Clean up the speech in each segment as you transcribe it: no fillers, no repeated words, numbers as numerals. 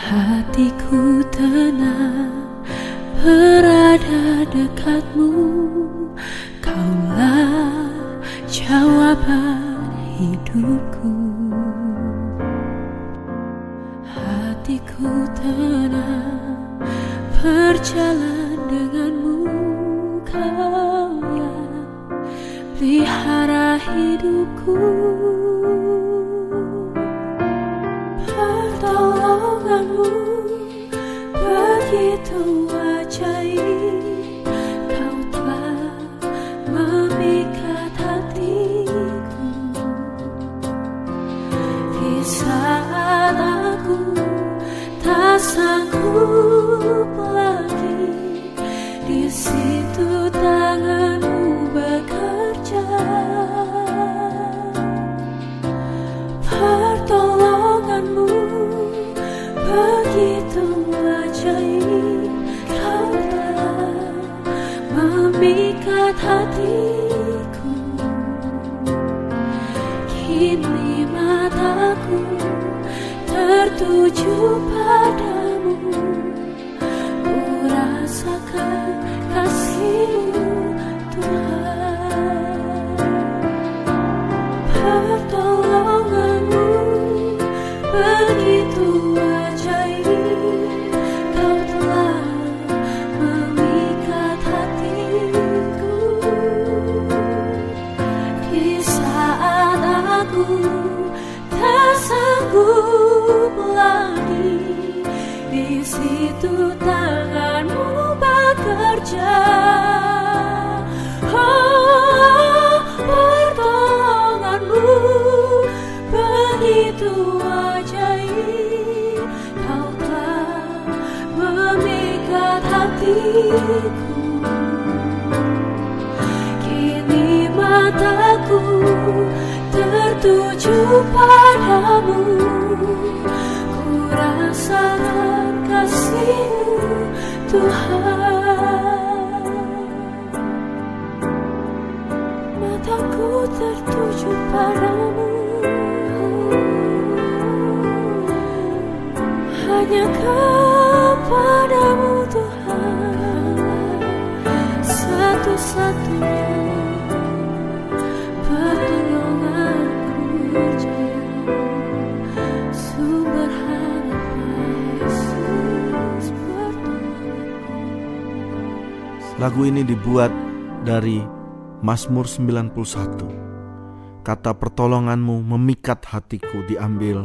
Hatiku tenang berada dekatmu, Kaulah jawaban hidupku. Hatiku tenang berjalan denganmu, Kau yang pelihara hidupku. Pertolonganmu begitu ajaib, Kau telah memikat hatiku. Di saat aku tak sanggup lagi, di situ tanganmu bekerja. Pertolonganmu begitu ajaib, Kau telah memikat hatiku. Kini mataku tertuju padamu, ku rasakan kasih-Mu, Tuhan. Pertolonganmu begitu ajaib, Kau telah memikat hatiku. Di saat aku tak sanggup lagi, di situ tangan-Mu bekerja. Pertolonganmu begitu ajaib, Kau telah memikat hatiku. Kini mataku tertuju padamu, ku rasakan kasih-Mu, Tuhan. Mataku tertuju padamu, hanya kepadamu, Tuhan, satu-satunya pertolonganku, sumber harapan, Yesus pertolonganku. Lagu ini dibuat dari Mazmur 91. Kata pertolonganmu memikat hatiku diambil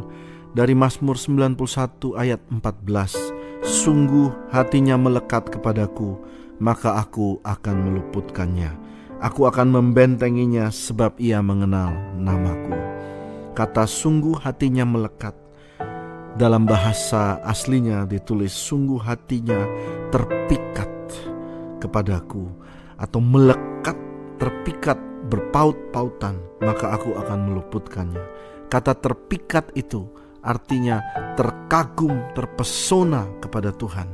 dari Mazmur 91 ayat 14. Sungguh hatinya melekat kepadaku, maka aku akan meluputkannya. Aku akan membentenginya sebab ia mengenal namaku. Kata sungguh hatinya melekat, dalam bahasa aslinya ditulis sungguh hatinya terpikat kepadaku, atau melekat, terpikat, berpaut-pautan, maka aku akan meluputkannya. Kata terpikat itu artinya terkagum, terpesona kepada Tuhan.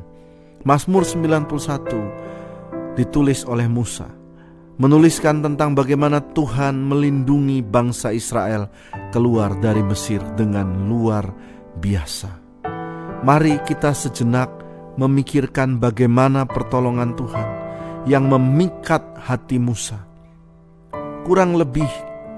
Mazmur 91 ditulis oleh Musa, menuliskan tentang bagaimana Tuhan melindungi bangsa Israel keluar dari Mesir dengan luar biasa. Mari kita sejenak memikirkan bagaimana pertolongan Tuhan yang memikat hati Musa. Kurang lebih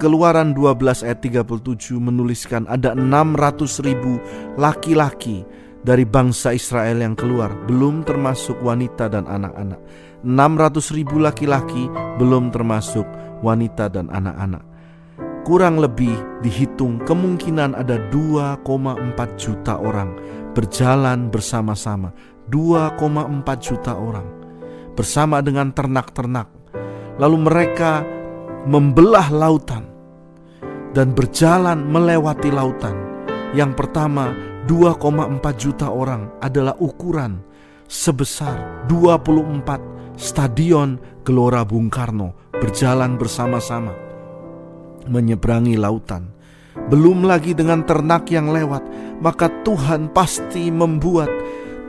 Keluaran 12 ayat 37 menuliskan ada 600.000 laki-laki dari bangsa Israel yang keluar, belum termasuk wanita dan anak-anak. 600.000 laki-laki belum termasuk wanita dan anak-anak. Kurang lebih dihitung kemungkinan ada 2,4 juta orang berjalan bersama-sama. 2,4 juta orang bersama dengan ternak-ternak. Lalu mereka membelah lautan dan berjalan melewati lautan. Yang pertama, 2,4 juta orang adalah ukuran sebesar 24 Stadion Gelora Bung Karno berjalan bersama-sama menyeberangi lautan. Belum lagi dengan ternak yang lewat, maka Tuhan pasti membuat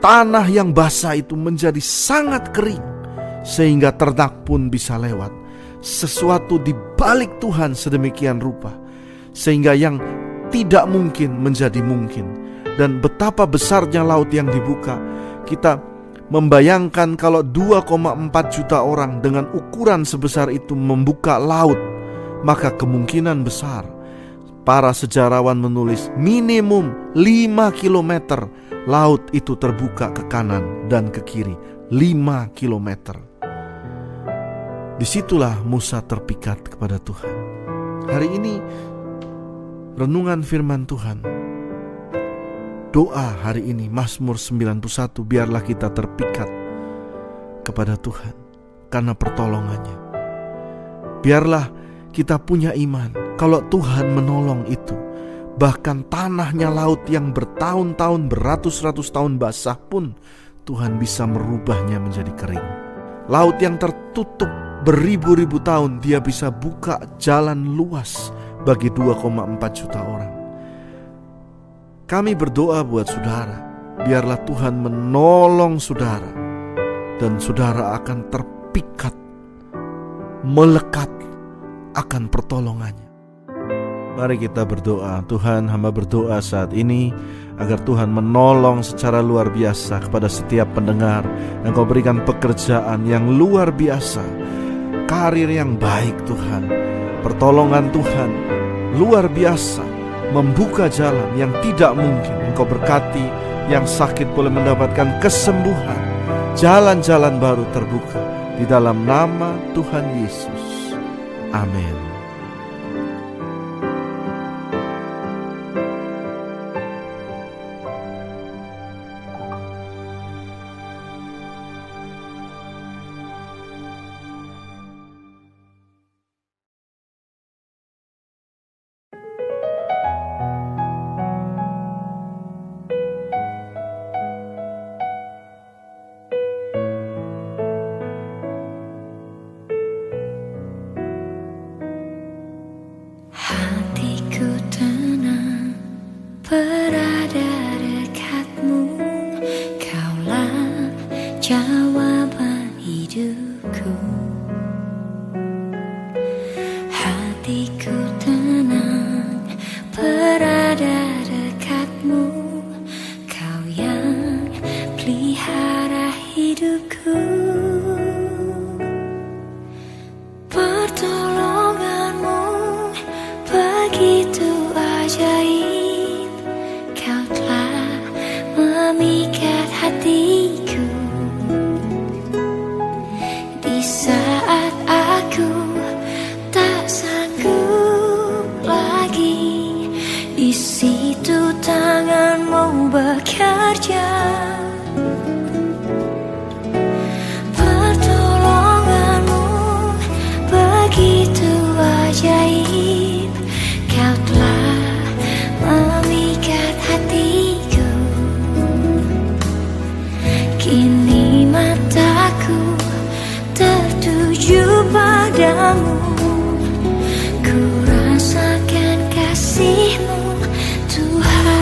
tanah yang basah itu menjadi sangat kering sehingga ternak pun bisa lewat. Sesuatu di balik Tuhan sedemikian rupa sehingga yang tidak mungkin menjadi mungkin. dan betapa besarnya laut yang dibuka. Kita membayangkan kalau 2,4 juta orang dengan ukuran sebesar itu membuka laut, maka kemungkinan besar para sejarawan menulis minimum 5 kilometer laut itu terbuka ke kanan dan ke kiri. 5 kilometer. Disitulah Musa terpikat kepada Tuhan. Hari ini renungan firman Tuhan, doa hari ini Mazmur 91, biarlah kita terpikat kepada Tuhan karena pertolongannya. Biarlah kita punya iman kalau Tuhan menolong itu, bahkan tanahnya laut yang bertahun-tahun, beratus-ratus tahun basah pun Tuhan bisa merubahnya menjadi kering. Laut yang tertutup beribu-ribu tahun, Dia bisa buka jalan luas bagi 2,4 juta orang. Kami berdoa buat saudara, biarlah Tuhan menolong saudara, dan saudara akan terpikat, melekat akan pertolongannya. Mari kita berdoa. Tuhan, hamba berdoa saat ini agar Tuhan menolong secara luar biasa kepada setiap pendengar. Engkau berikan pekerjaan yang luar biasa, karir yang baik Tuhan, pertolongan Tuhan luar biasa, membuka jalan yang tidak mungkin. Engkau berkati yang sakit boleh mendapatkan kesembuhan, jalan-jalan baru terbuka di dalam nama Tuhan Yesus. Amin. Hatiku tenang berada dekatmu, Kaulah jawaban hidupku. Hatiku tenang berada dekatmu, Kau yang pelihara hidupku. Pertolonganmu begitu ajaib, Kau telah memikat hatiku. Di saat aku tak sanggup lagi, di situ tanganmu bekerja. Pertolonganmu begitu ajaib, Kau telah memikat hatiku. Kini mataku tertuju padamu, ku rasakan kasih-Mu Tuhan.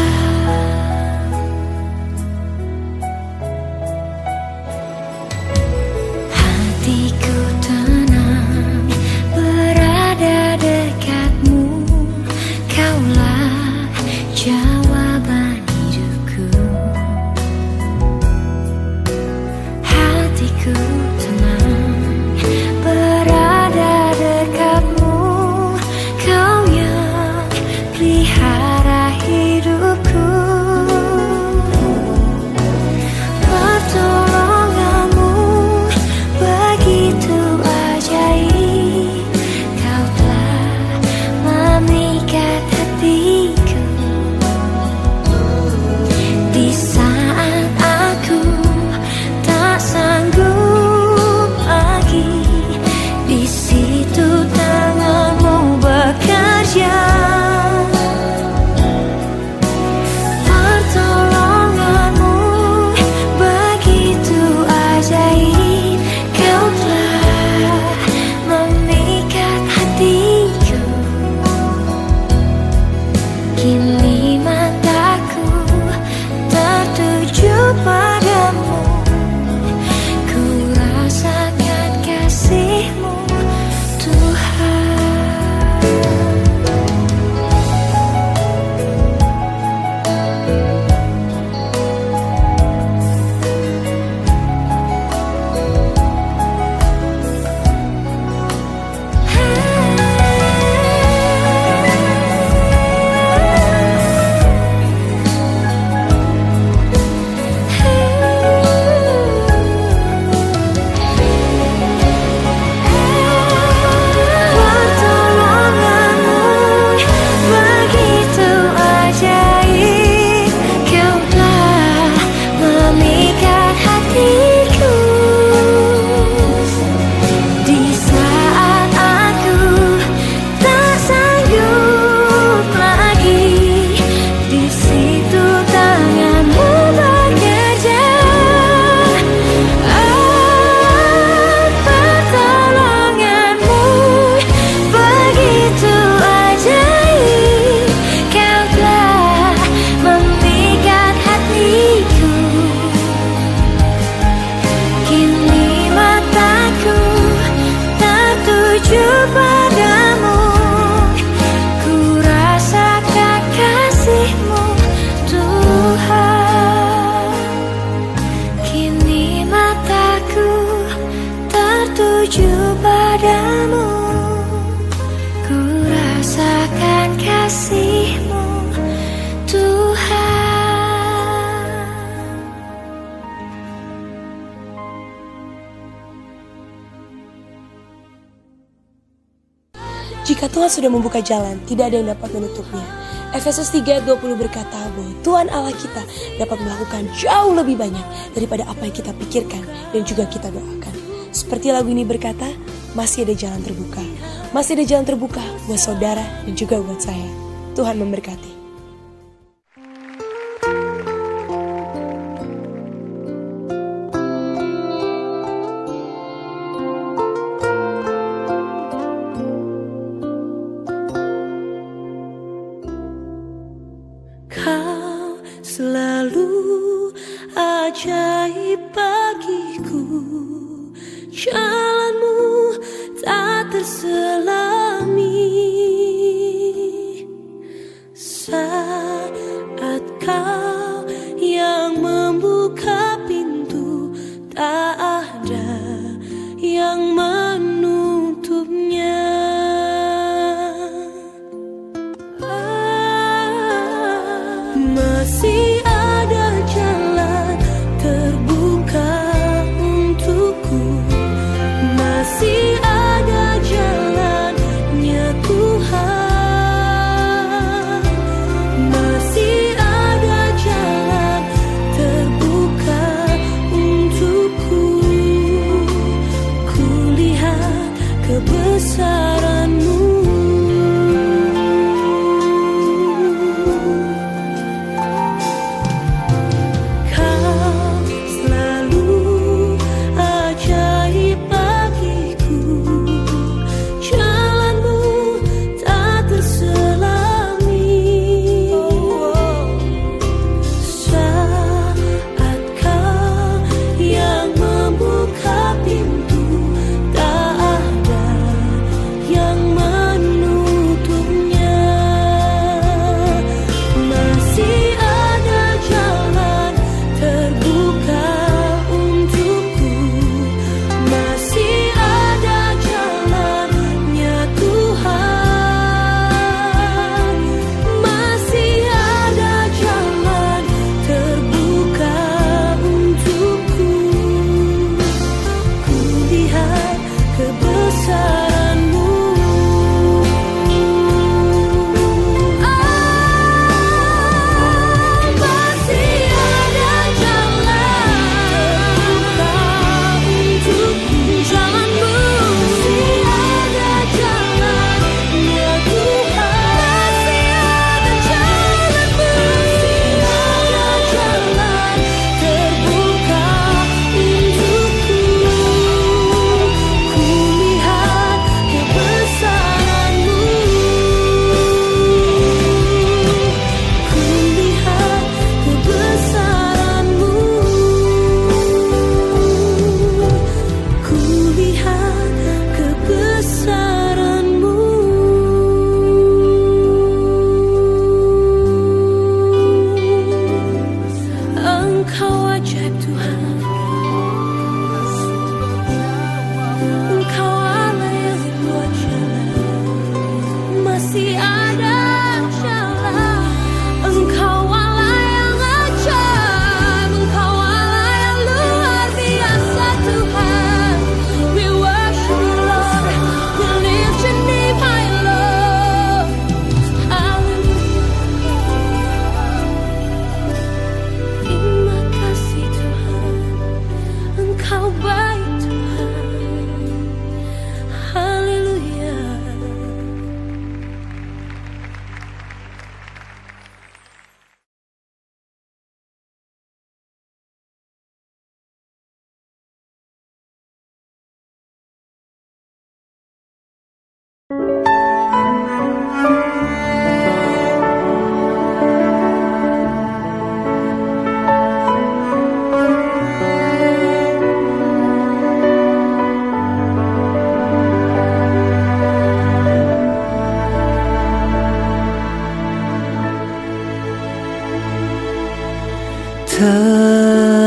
Jika Tuhan sudah membuka jalan, tidak ada yang dapat menutupnya. Efesus 3:20 berkata bahwa Tuhan Allah kita dapat melakukan jauh lebih banyak daripada apa yang kita pikirkan dan juga kita doakan. Seperti lagu ini berkata, masih ada jalan terbuka. Masih ada jalan terbuka buat saudara dan juga buat saya. Tuhan memberkati. Kau selalu ajaib bagiku, jalanmu tak terselami. Saat kau yang membuka pintu, tak ada yang menutupnya. Masih ada jalan terbuka untukku, masih ada jalannya Tuhan, masih ada jalan terbuka untukku. Kulihat kebesaran-Mu.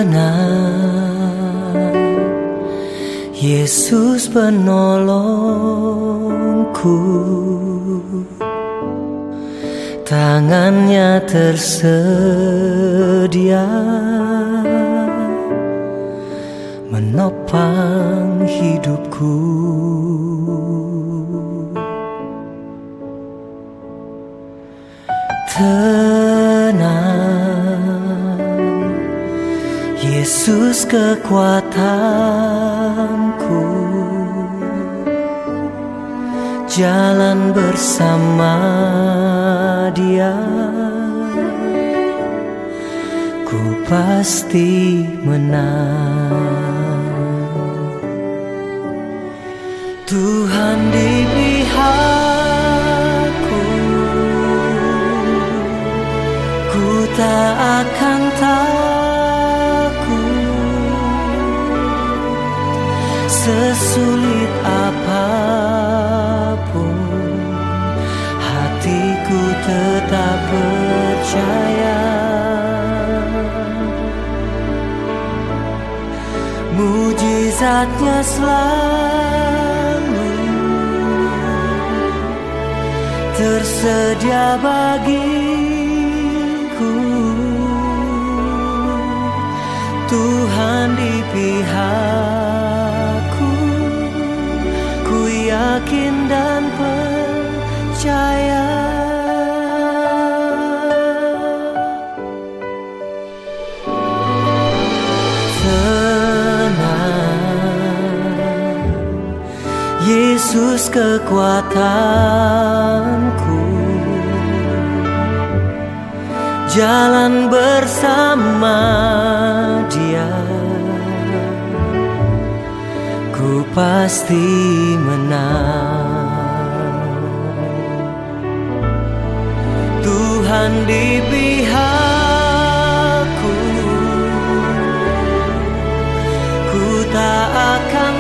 Tenang, Yesus penolongku, tangannya tersedia menopang hidupku. tenang, Yesus kekuatanku, jalan bersama Dia, ku pasti menang. Tuhan di pihakku, ku tak akan takut, sesulit apapun hatiku tetap percaya. Mujizatnya selalu tersedia bagiku. Tuhan di pihakku, ku yakin dan percaya. Yesus kekuatanku, jalan bersama Dia, ku pasti menang. Tuhan di pihakku, ku tak akan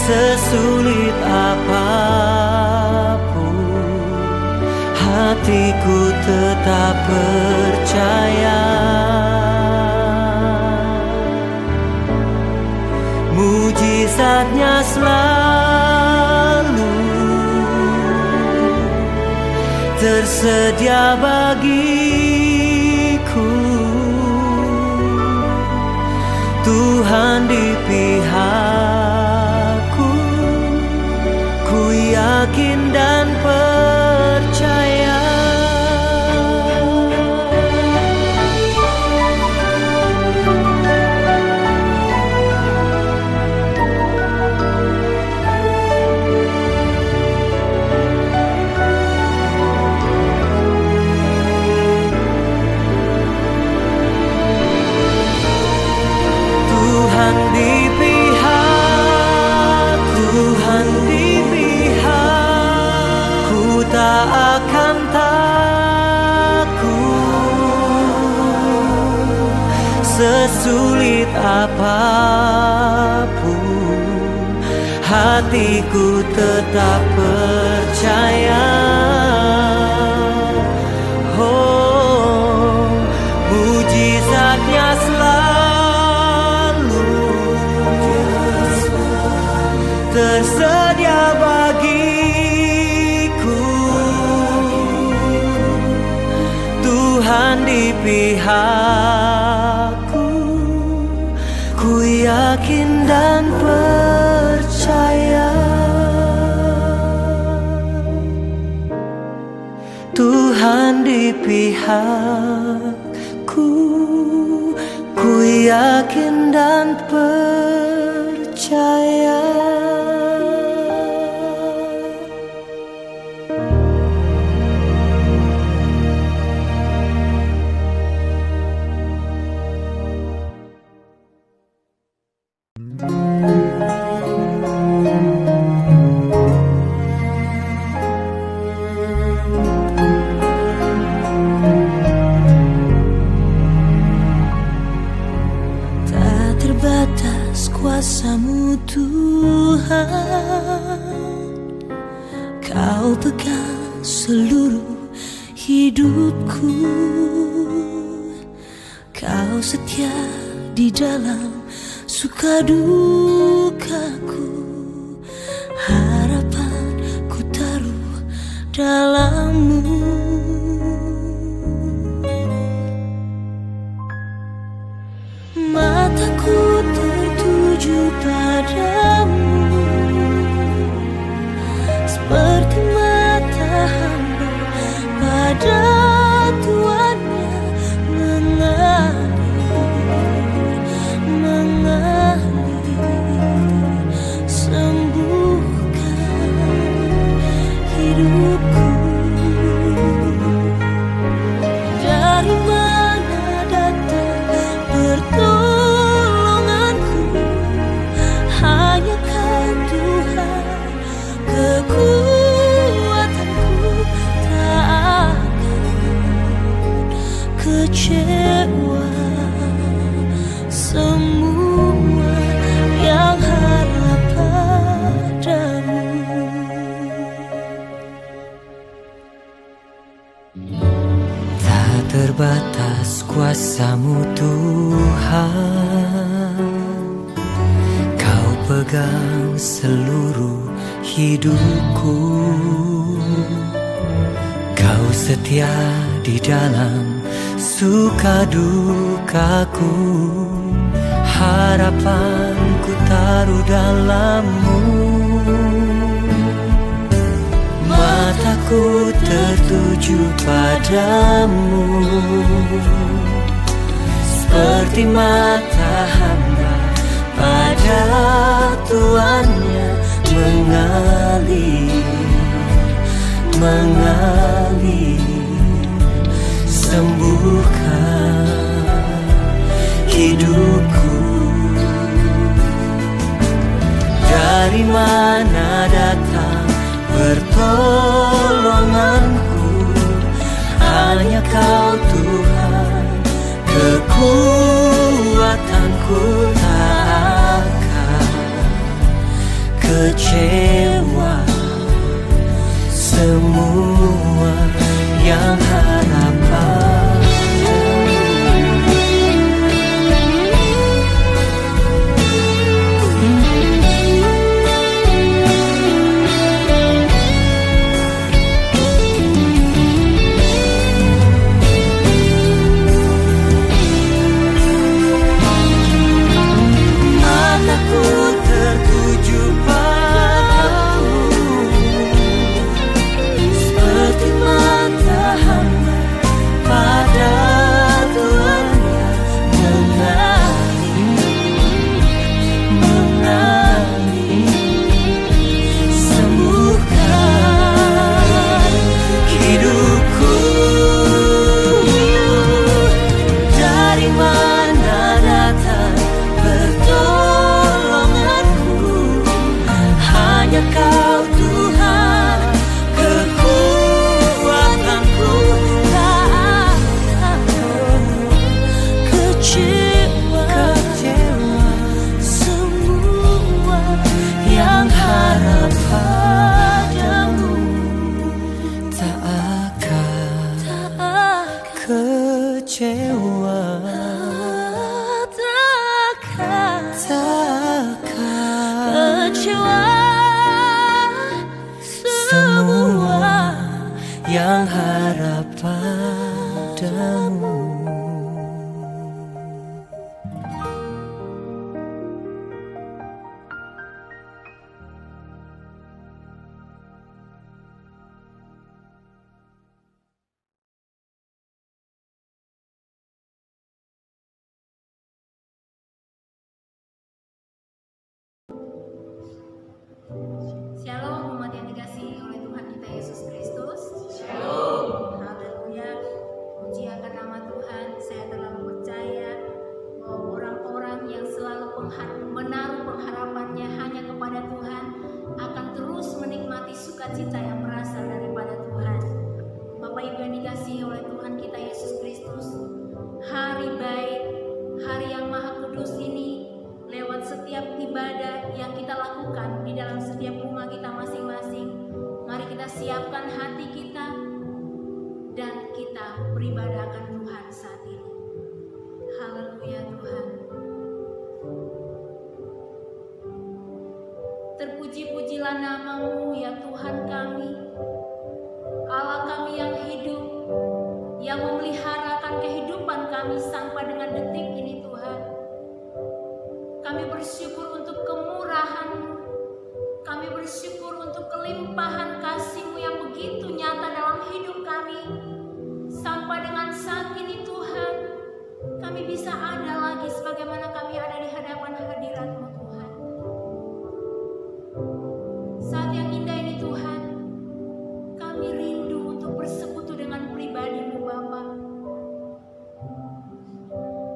sesulit apapun hatiku tetap percaya. Mujizatnya selalu tersedia bagiku. Tuhan di pihakku, ku yakin dan percaya. Tuhan di pihakku, Tuhan di pihakku, tak akan takut, sesulit apapun hatiku tetap percaya. Oh, mujizatnya selalu tersedia bagiku. Tuhan di pihakku, ku yakin dan percaya. Tuhan di pihakku, ku yakin dan percaya. Kuasa-Mu Tuhan, Kau pegang seluruh hidupku. Kau setia di dalam suka dukaku. Harapan ku taruh dalam-Mu. Mataku tertuju padamu, Kuasamu Tuhan, Kau pegang seluruh hidupku. Kau setia di dalam suka dukaku. Harapanku taruh dalam-Mu. Mataku tertuju padamu, seperti mata hamba pada tuannya mengalir, sembuhkan hidupku. Dari mana datang pertolonganku? Hanya Kau Tuhan, kekuatanku. Tak akan kecewa, semua yang harapan. Semua yang harap padamu. Shalom umat yang dikasihi oleh Tuhan kita Yesus Kristus. Shalom. Haleluya. Puji akan nama Tuhan. Saya terlalu percaya bahwa orang-orang yang selalu menaruh pengharapannya hanya kepada Tuhan akan terus menikmati sukacita yang berasal daripada Tuhan. Bapak Ibu yang dikasihi oleh Tuhan kita Yesus Kristus, hari baik, hari yang maha kudus ini, lewat setiap ibadah yang kita lakukan di dalam setiap rumah kita masing-masing, mari kita siapkan hati kita dan kita beribadahkan Tuhan saat ini. Haleluya Tuhan. Terpuji-pujilah nama-Mu ya Tuhan kami, Allah kami yang hidup, yang memeliharakan kehidupan kami sampai dengan detik ini Tuhan. Kami bersyukur untuk kemurahan-Mu. Kami bersyukur untuk kelimpahan kasih-Mu yang begitu nyata dalam hidup kami. Sampai dengan saat ini Tuhan, kami bisa ada lagi sebagaimana kami ada di hadapan hadirat-Mu Tuhan. Saat yang indah ini Tuhan, kami rindu untuk bersekutu dengan pribadi-Mu Bapa.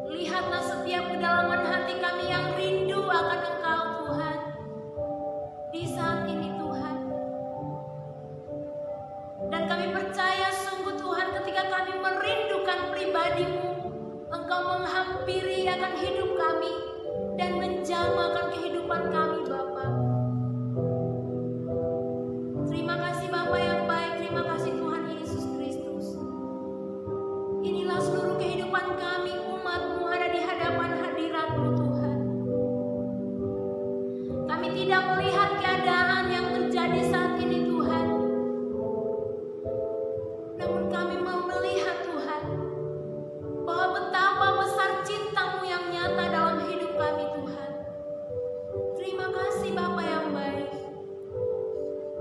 Lihatlah setiap kedalaman hati kami yang rindu akan Engkau Tuhan. Di saat ini Tuhan. Dan kami percaya sungguh Tuhan ketika kami merindukan pribadi-Mu, Engkau menghampiri akan hidup kami dan menjamah tidak melihat keadaan yang terjadi saat ini Tuhan. Namun kami mau melihat Tuhan, bahwa betapa besar cinta-Mu yang nyata dalam hidup kami Tuhan. Terima kasih Bapa yang baik.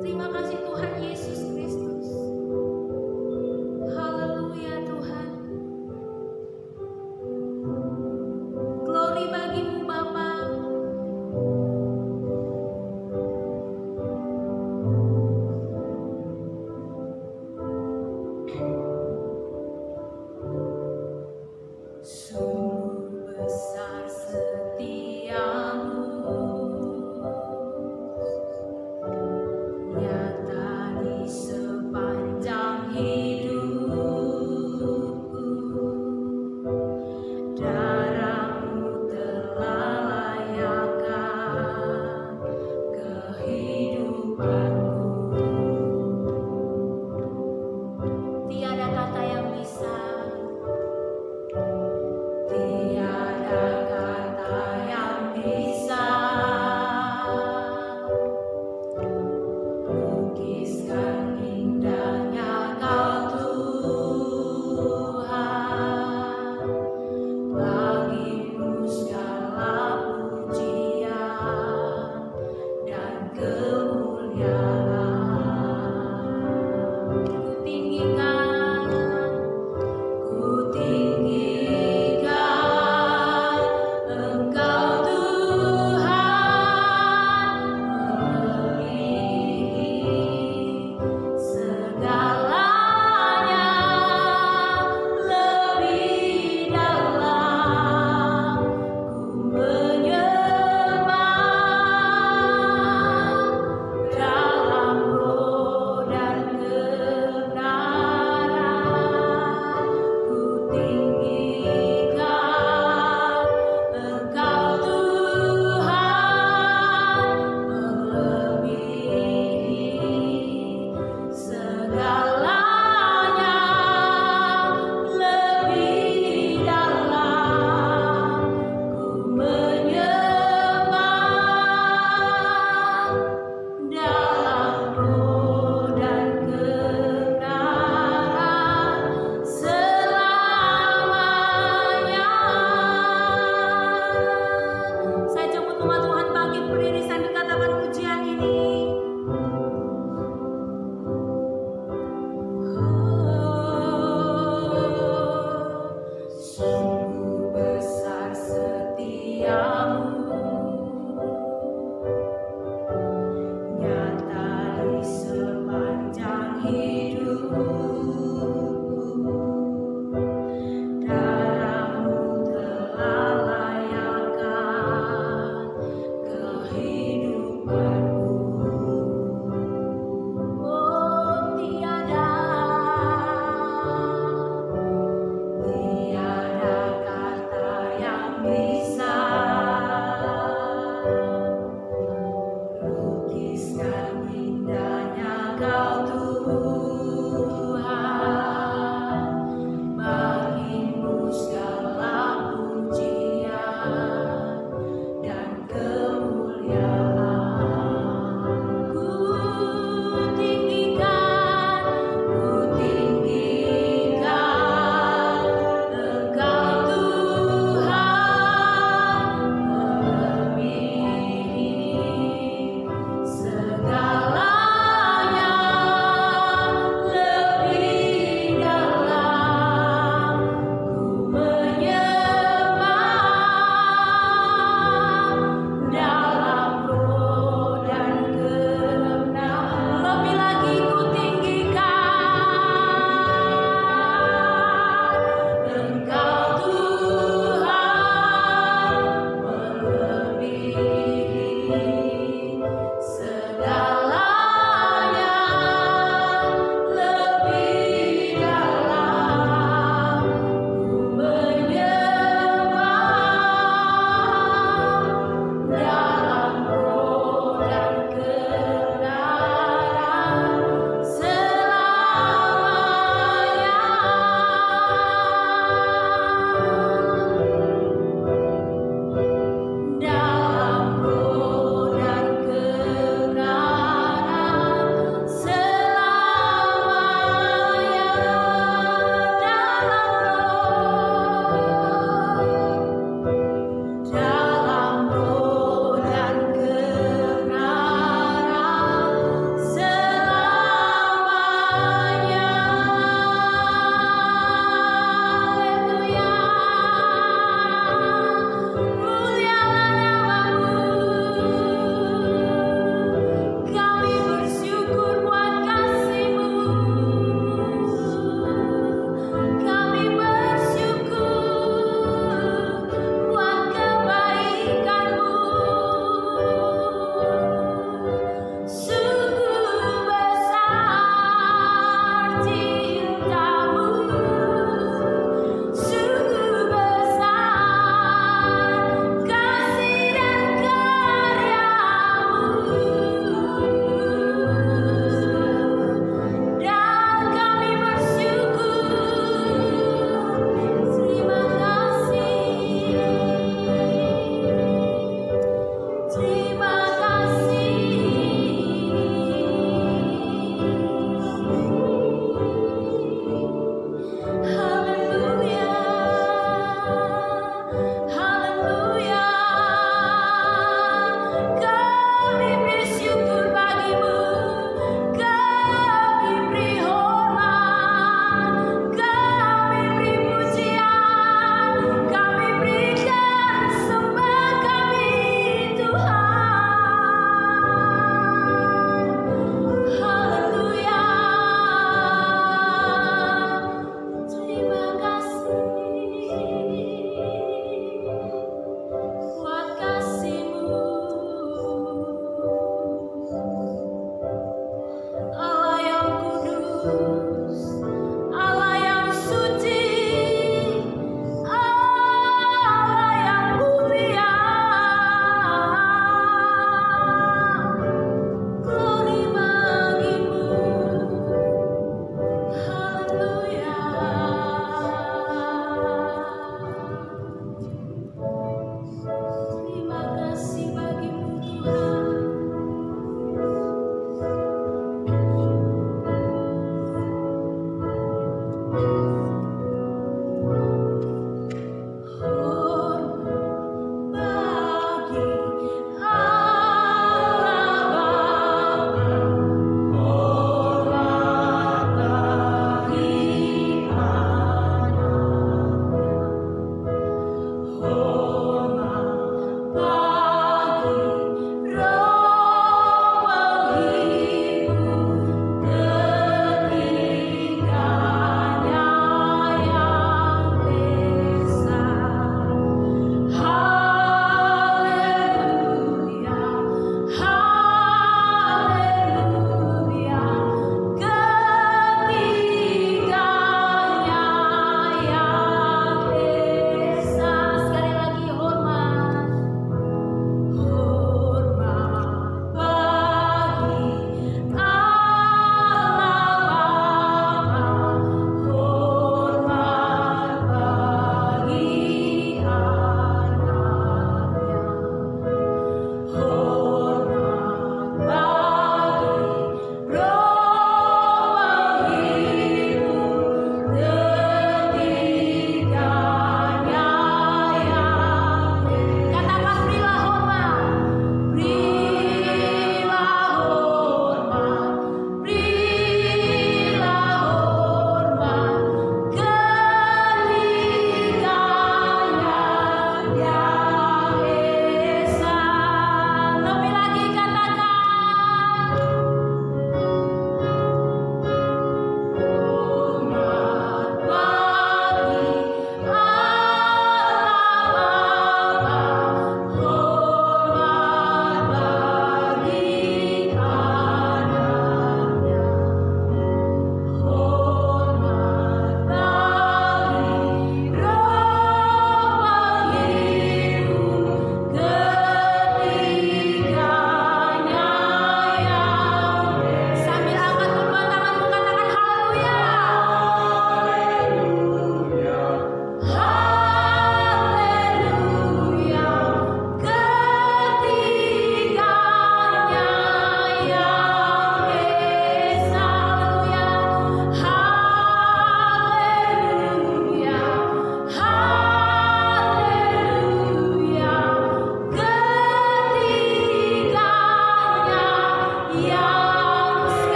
Terima kasih Tuhan Yesus Kristus. Haleluya Tuhan. Glory bagi-Mu Bapa.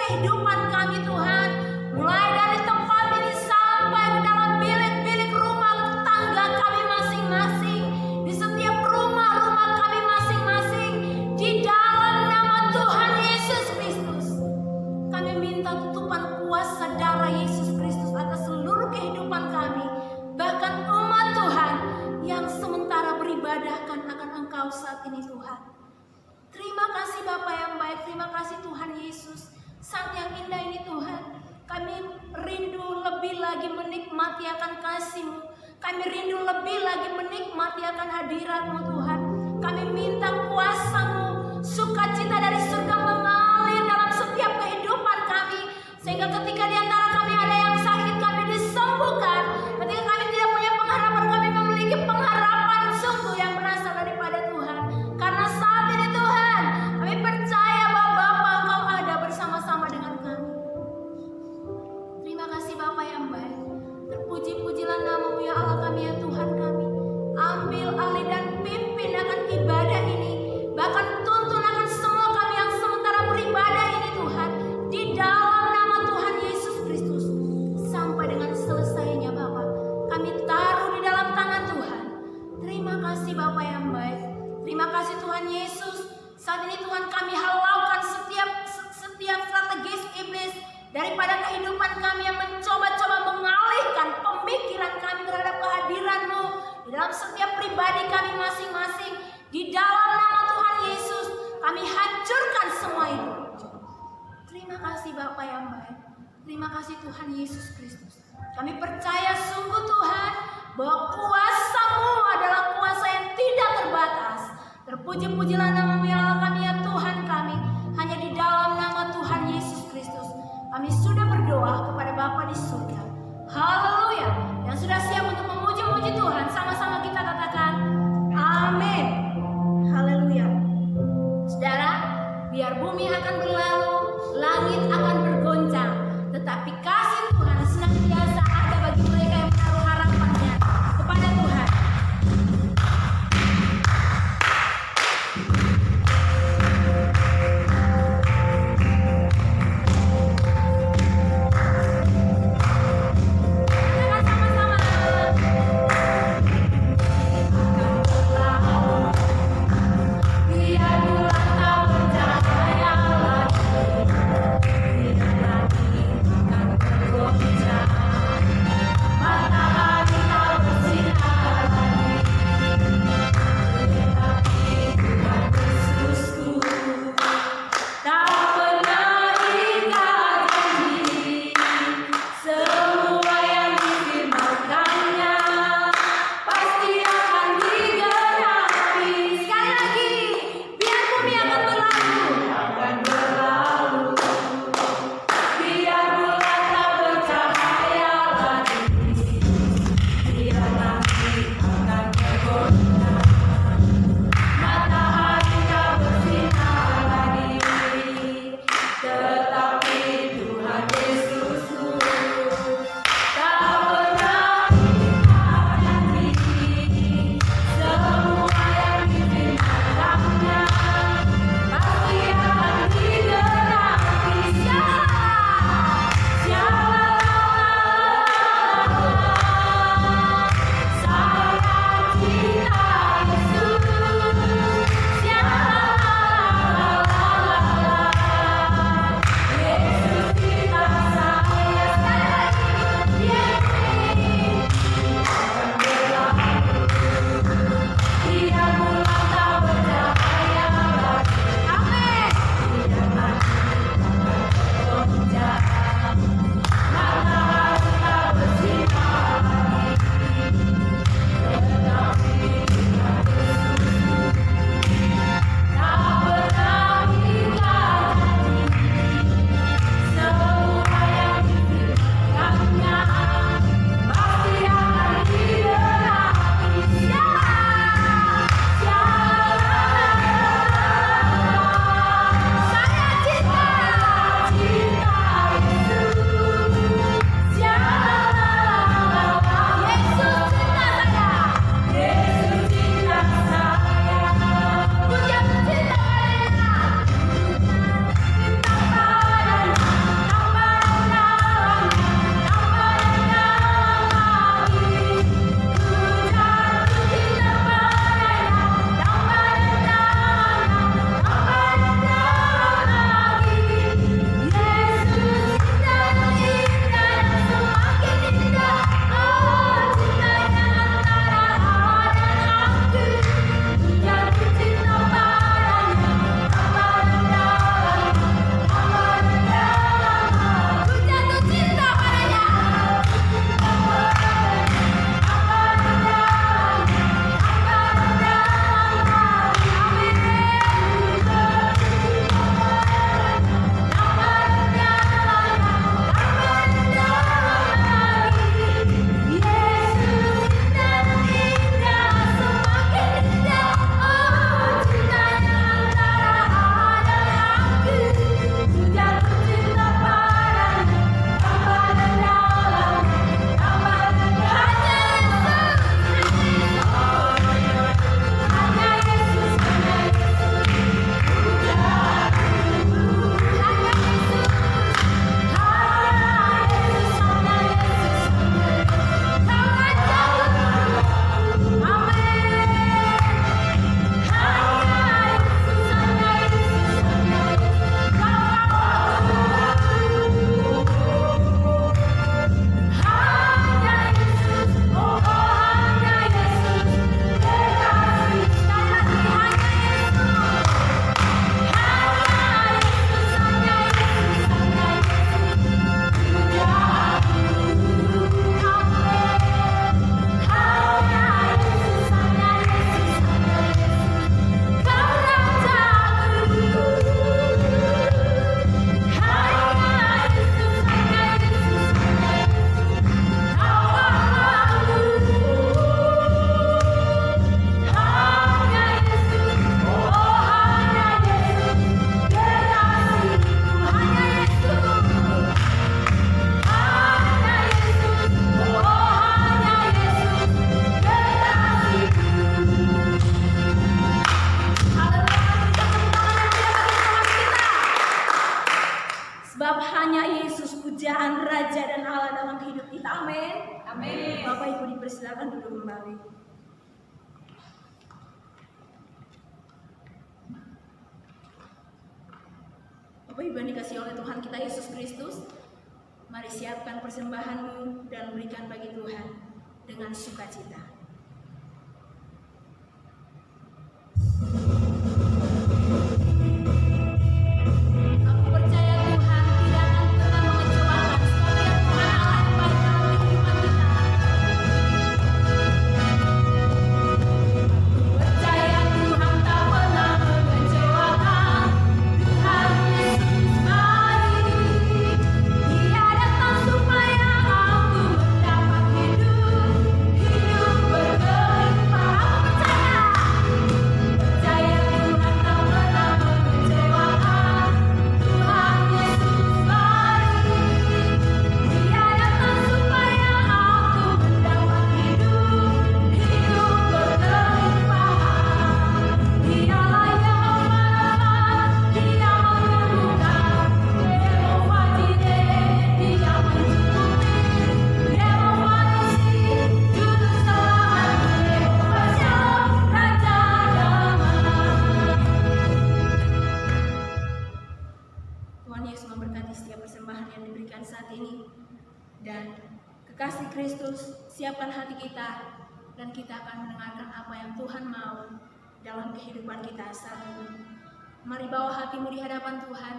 kehidupan kami Tuhan. Mulai dari tempat ini sampai ke dalam bilik-bilik rumah tangga kami masing-masing. Di setiap rumah-rumah kami masing-masing. Di dalam nama Tuhan Yesus Kristus. Kami minta tutupan kuasa darah Yesus Kristus atas seluruh kehidupan kami. Bahkan umat Tuhan yang sementara beribadahkan akan Engkau saat ini Tuhan. Terima kasih Bapa yang baik, terima kasih Tuhan Yesus. Saat yang indah ini Tuhan, kami rindu lebih lagi menikmati akan kasih-Mu. Kami rindu lebih lagi menikmati akan hadirat-Mu Tuhan. Kami minta kuasa-Mu, sukacita dari surga mengalir dalam setiap kehidupan kami. Sehingga ketika di antara kami ada yang sakit, kami disembuhkan. Ketika kami tidak punya pengharapan, kami memiliki pengharapan sungguh yang berasal daripada Tuhan. Karena saat ini Tuhan, kami percaya bahwa Bapa Engkau ada bersama-sama dengan kami. Terima kasih Bapa yang baik. Terpuji-pujilah nama-Mu ya Allah kami ya Tuhan kami. Ambil alih dan pimpin akan ibadah ini. Bahkan tuntun akan semua kami yang sementara beribadah ini Tuhan. Di dalam nama Tuhan Yesus Kristus. Sampai dengan selesainya Bapa, kami taruh di dalam tangan Tuhan. Terima kasih Bapa yang baik. Terima kasih Tuhan Yesus. Saat ini Tuhan kami halaukan setiap strategis iblis daripada kehidupan kami yang mencoba-coba mengalihkan pemikiran kami terhadap kehadiran-Mu di dalam setiap pribadi kami masing-masing. Di dalam nama Tuhan Yesus kami hancurkan semua itu. Terima kasih Bapa yang baik. Terima kasih Tuhan Yesus Kristus. Kami percaya sungguh Tuhan bahwa kuasa-Mu adalah kuasa yang tidak terbatas. Terpuji-pujilah nama-Mu ya Allah kami ya Tuhan kami. Hanya di dalam nama Tuhan Yesus Kristus kami sudah berdoa kepada Bapa di surga. Haleluya. Yang sudah siap untuk memuji-muji Tuhan, sama-sama kita katakan amin. Haleluya. Saudara, biar bumi akan berlalu, langit akan bergoncang, tetapi kasih Tuhan senantiasa ada bagi mereka yang menaruh harapannya kepada Tuhan. pujaan Raja dan Allah dalam hidup kita. Amin. Amin. Bapak Ibu dipersilakan duduk kembali. Bapak Ibu yang dikasihi oleh Tuhan kita Yesus Kristus, mari siapkan persembahanmu dan berikan bagi Tuhan dengan sukacita. Aku percaya Tuhan tidak akan pernah mengecewakan sebab Dia Tuhan Allah yang baik dalam kehidupan kita. Percaya Tuhan tak pernah mengecewakan. Tuhan Yesus baik. Dia datang supaya aku mendapat hidup berlimpah. Aku percaya. Percaya Tuhan tak pernah mengecewakan. Tuhan Yesus baik. Dia datang supaya aku mendapat hidup berlimpah. Dialah Yehova Rafa, Dia menyembuhkan. Yehova Jireh, Dia mencukupi. Yehova Nissi, Juru Selamat. Yehova Shalom, Raja Damai. Tuhan Yesus memberkati setiap persembahan yang diberikan saat ini. Dan kekasih Kristus, siapkan hati kita dan kita akan mendengarkan apa yang Tuhan mau dalam kehidupan kita saat ini. Mari bawa hatimu di hadapan Tuhan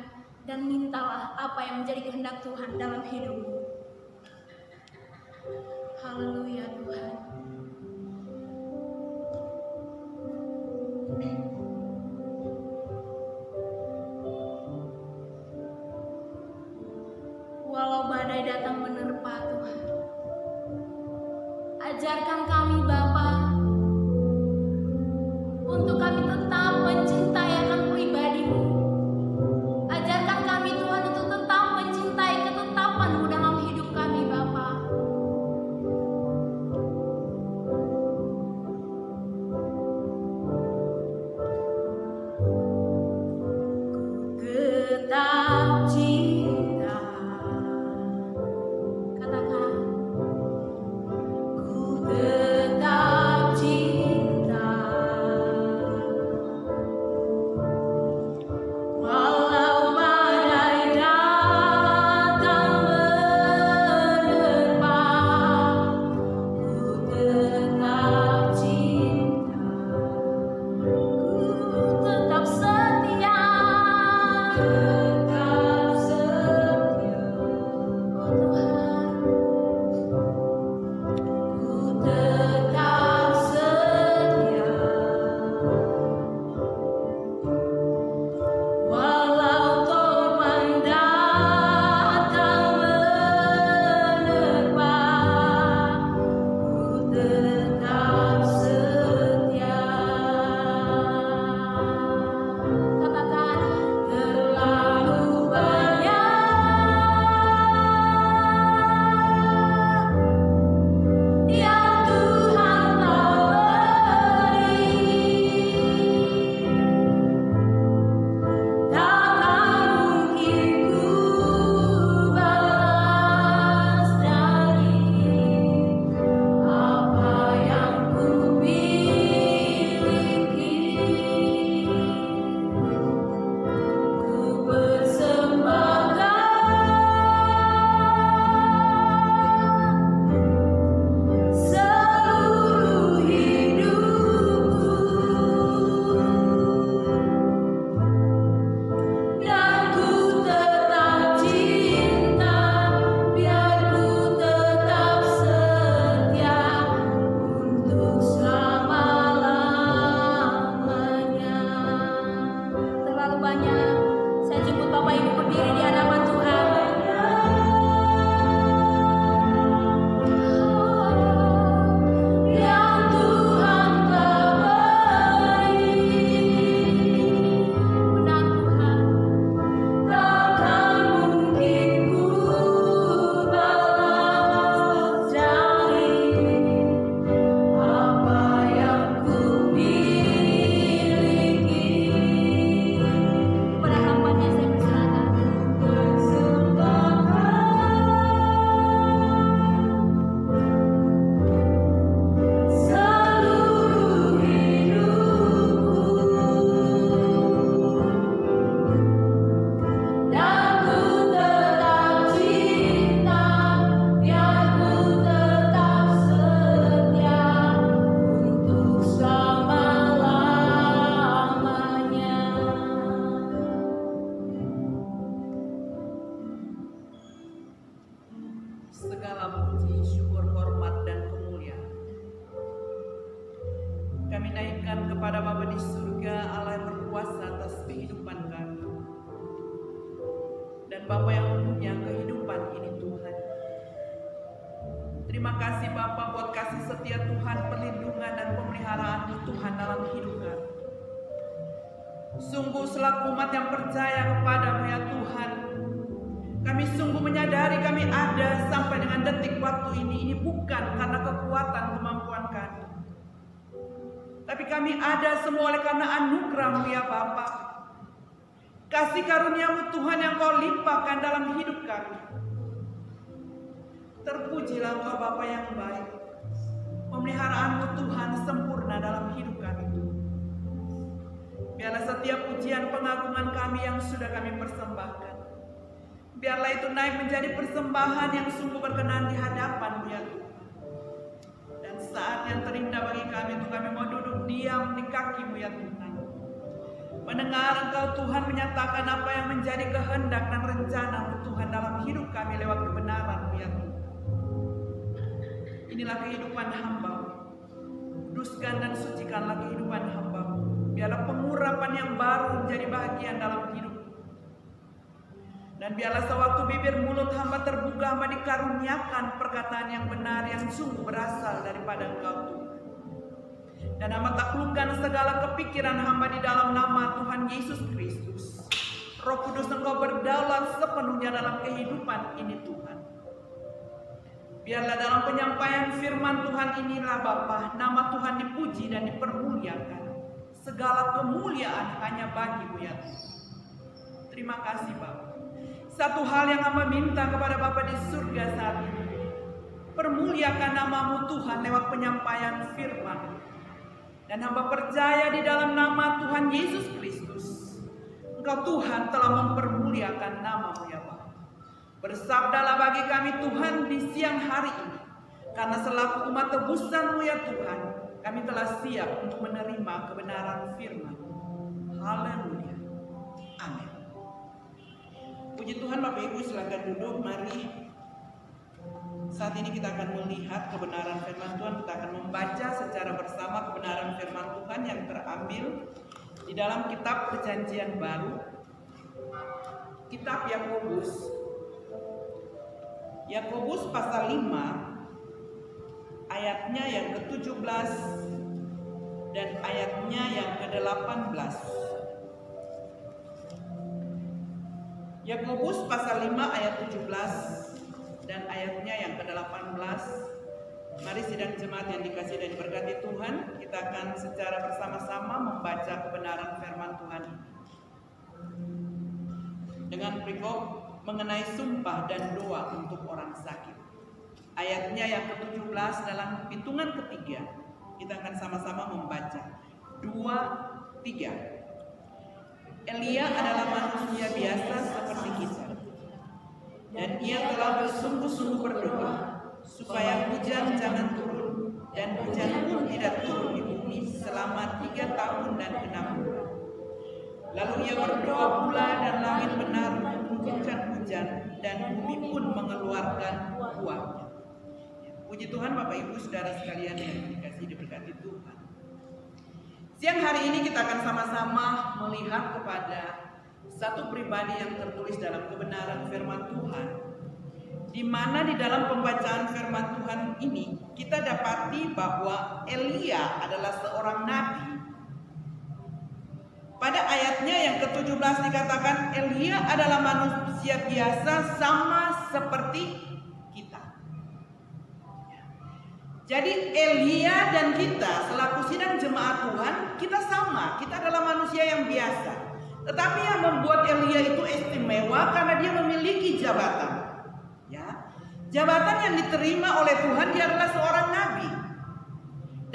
dan mintalah apa yang menjadi kehendak Tuhan dalam hidupmu. Haleluya Tuhan. Walau badai datang menerpa Tuhan, ajarkan kami Bapa untuk kami tetap mencintai akan pribadi-Mu. Ajarkan kami Tuhan untuk tetap mencintai ketetapan-Mu dalam hidup kami Bapa. Tetap cinta. Katakan, ku tetap segala puji, syukur, hormat, dan kemuliaan kami naikkan kepada Bapa di surga, Allah yang berkuasa atas kehidupan kami. Dan Bapa yang punya kehidupan ini Tuhan. Terima kasih Bapa buat kasih setia Tuhan, perlindungan dan pemeliharaan Tuhan dalam hidup kami. Sungguh selaku umat yang percaya kepada-Mu ya Tuhan, kami sungguh menyadari kami ada sampai dengan detik waktu ini bukan karena kekuatan kemampuan kami, tapi kami ada semua oleh karena anugerah-Mu ya Bapa. Kasih karunia-Mu Tuhan yang Kau limpahkan dalam hidup kami. Terpujilah Engkau Bapa yang baik. Pemeliharaan-Mu Tuhan sempurna dalam hidup kami Tuhan. Biarlah setiap pujian pengagungan kami yang sudah kami persembahkan, biarlah itu naik menjadi persembahan yang sungguh berkenan di hadapan-Mu ya Tuhan. Dan saat yang terindah bagi kami itu kami mau duduk diam di kaki-Mu ya Tuhan, mendengar Engkau Tuhan menyatakan apa yang menjadi kehendak dan rencana-Mu Tuhan dalam hidup kami lewat kebenaran-Mu ya Tuhan. Inilah kehidupan hamba-Mu. Kuduskan dan sucikanlah kehidupan hamba-Mu. Biarlah pengurapan yang baru menjadi bahagian dalam hidup. Dan biarlah sewaktu bibir mulut hamba terbuka, hamba dikaruniakan perkataan yang benar yang sungguh berasal daripada Engkau Tuhan. Dan hamba taklukkan segala kepikiran hamba di dalam nama Tuhan Yesus Kristus. Roh Kudus Engkau berdaulat sepenuhnya dalam kehidupan ini Tuhan. Biarlah dalam penyampaian firman Tuhan inilah Bapa, nama Tuhan dipuji dan dipermuliakan. Segala kemuliaan hanya bagi-Mu ya Tuhan. Terima kasih Bapa. Satu hal yang hamba minta kepada Bapa di surga saat ini, permuliakan nama-Mu Tuhan lewat penyampaian firman. Dan hamba percaya di dalam nama Tuhan Yesus Kristus, Engkau Tuhan telah mempermuliakan nama-Mu ya Bapa. Bersabdalah bagi kami Tuhan di siang hari ini, karena selaku umat tebusan-Mu ya Tuhan, kami telah siap untuk menerima kebenaran firman. Haleluya. Amin. Puji Tuhan. Bapak Ibu silakan duduk, mari. Saat ini kita akan melihat kebenaran firman Tuhan. Kita akan membaca secara bersama kebenaran firman Tuhan yang terambil di dalam kitab Perjanjian Baru, kitab Yakobus. Yakobus pasal 5 ayatnya yang ke-17 dan ayatnya yang ke-18. Yakobus pasal 5 ayat 17 dan ayatnya yang ke-18. Mari sidang jemaat yang dikasihi dan diberkati Tuhan, kita akan secara bersama-sama membaca kebenaran firman Tuhan dengan perikop mengenai sumpah dan doa untuk orang sakit. Ayatnya yang ke-17 dalam hitungan ketiga. Kita akan sama-sama membaca. 2, 3. Elia adalah manusia biasa seperti kita. Dan ia telah bersungguh-sungguh berdoa supaya hujan jangan turun, dan hujan pun tidak turun di bumi selama 3 tahun dan 6 bulan. Lalu ia berdoa pula dan langit benar menurunkan hujan dan bumi pun mengeluarkan buahnya. Puji Tuhan Bapak Ibu Saudara sekalian yang dikasihi diberkati Tuhan. Siang hari ini kita akan sama-sama melihat kepada satu pribadi yang tertulis dalam kebenaran firman Tuhan, di mana di dalam pembacaan firman Tuhan ini kita dapati bahwa Elia adalah seorang nabi. Pada ayatnya yang ke-17 dikatakan Elia adalah manusia biasa sama seperti kita. Jadi Elia dan kita selaku sidang jemaat Tuhan, kita sama, kita adalah manusia yang biasa. Tetapi yang membuat Elia itu istimewa karena dia memiliki jabatan. Ya, jabatan yang diterima oleh Tuhan, dia adalah seorang nabi.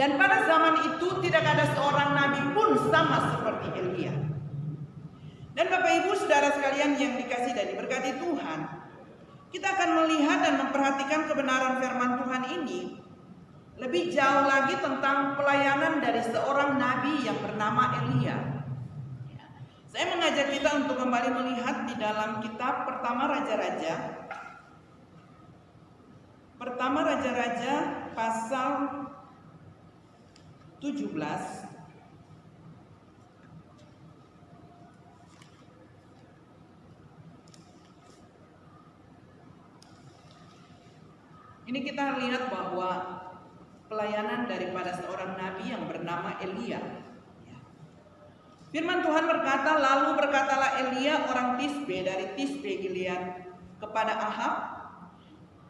Dan pada zaman itu tidak ada seorang nabi pun sama seperti Elia. Dan Bapak Ibu Saudara sekalian yang dikasihi dan diberkati Tuhan, kita akan melihat dan memperhatikan kebenaran firman Tuhan ini lebih jauh lagi tentang pelayanan dari seorang nabi yang bernama Elia. Saya mengajak kita untuk kembali melihat di dalam kitab pertama Raja-Raja Pertama Raja-Raja pasal 17 ini kita lihat bahwa pelayanan daripada seorang nabi yang bernama Elia. Firman Tuhan berkata, lalu berkatalah Elia orang Tisbe dari Tisbe Gilead kepada Ahab,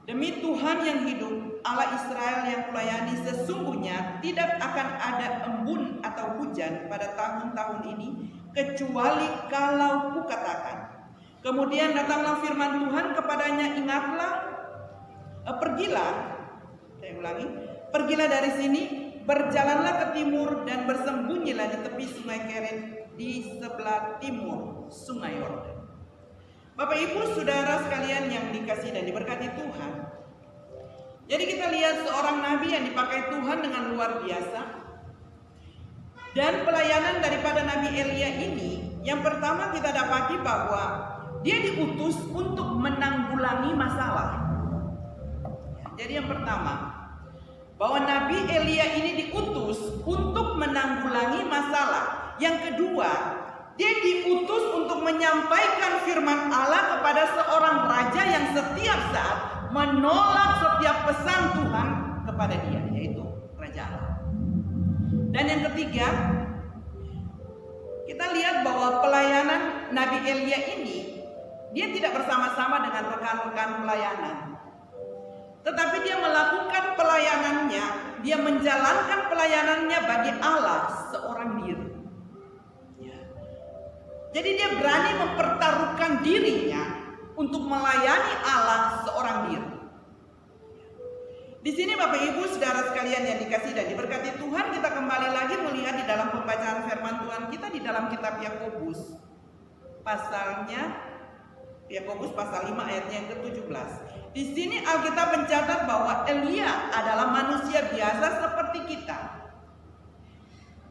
demi Tuhan yang hidup, Allah Israel yang kulayani, sesungguhnya tidak akan ada embun atau hujan pada tahun-tahun ini, kecuali kalau kukatakan. Kemudian datanglah firman Tuhan kepadanya, ingatlah, pergilah, saya ulangi, pergilah dari sini, berjalanlah ke timur dan bersembunyilah di tepi sungai Kerit di sebelah timur sungai Yordan. Bapak Ibu Saudara sekalian yang dikasihi dan diberkati Tuhan. Jadi kita lihat seorang nabi yang dipakai Tuhan dengan luar biasa. Dan pelayanan daripada Nabi Elia ini, yang pertama kita dapati bahwa dia diutus untuk menanggulangi masalah. Jadi yang pertama, bahwa Nabi Elia ini diutus untuk menanggulangi masalah. Yang kedua, dia diutus untuk menyampaikan firman Allah kepada seorang raja yang setiap saat menolak setiap pesan Tuhan kepada dia, yaitu Raja Allah. Dan yang ketiga, kita lihat bahwa pelayanan Nabi Elia ini, dia tidak bersama-sama dengan rekan-rekan pelayanan, tetapi dia melakukan pelayanannya, dia menjalankan pelayanannya bagi Allah seorang diri. Jadi dia berani mempertaruhkan dirinya untuk melayani Allah seorang diri. Di sini Bapak Ibu Saudara sekalian yang dikasihi dan diberkati Tuhan, kita kembali lagi melihat di dalam pembacaan firman Tuhan kita di dalam kitab Yakobus. Yakobus pasal 5 ayatnya yang ke-17. Di sini Alkitab mencatat bahwa Elia adalah manusia biasa seperti kita.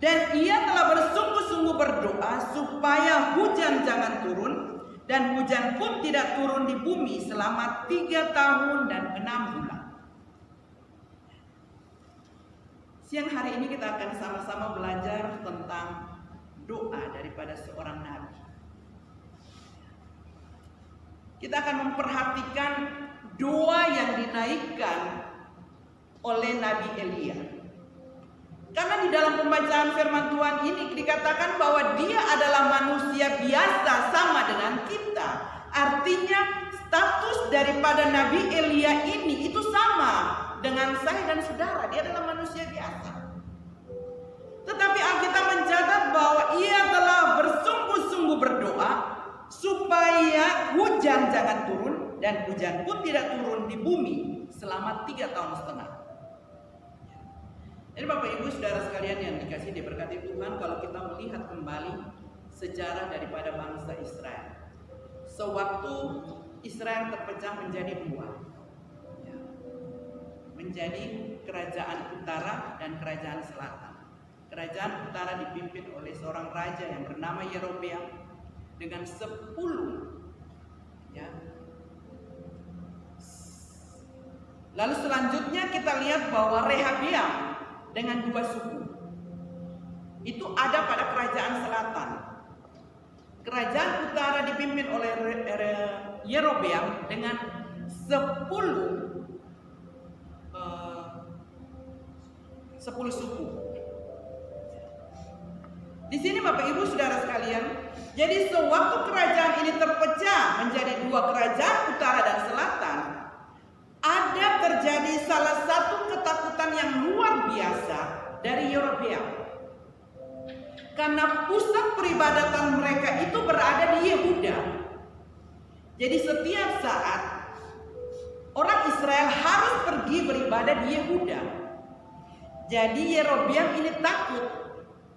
Dan ia telah bersungguh-sungguh berdoa supaya hujan jangan turun, dan hujan pun tidak turun di bumi selama 3 tahun dan 6 bulan. Siang hari ini kita akan sama-sama belajar tentang doa daripada seorang nabi. Kita akan memperhatikan doa yang dinaikkan oleh Nabi Elia. Karena di dalam pembacaan firman Tuhan ini dikatakan bahwa dia adalah manusia biasa sama dengan kita. Artinya status daripada Nabi Elia ini itu sama dengan saya dan saudara. Dia adalah manusia biasa. Tetapi Alkitab mencatat bahwa ia telah bersungguh-sungguh berdoa supaya hujan jangan turun, dan hujan pun tidak turun di bumi selama 3,5 tahun. Jadi Bapak Ibu Saudara sekalian yang dikasihi diberkati Tuhan, kalau kita melihat kembali sejarah daripada bangsa Israel, sewaktu Israel terpecah menjadi 2, menjadi kerajaan utara dan kerajaan selatan. Kerajaan utara dipimpin oleh seorang raja yang bernama Yerobeam dengan 10 Lalu selanjutnya kita lihat bahwa Rehabeam dengan 2 suku itu ada pada kerajaan selatan. Kerajaan utara dipimpin oleh Yerobeam dengan 10 suku. Di sini Bapak Ibu Saudara sekalian, jadi sewaktu kerajaan ini terpecah menjadi 2 kerajaan utara dan selatan, ada terjadi salah satu ketakutan yang luar biasa dari Yerobeam. Karena pusat peribadatan mereka itu berada di Yehuda. Jadi setiap saat orang Israel harus pergi beribadah di Yehuda. Jadi Yerobeam ini takut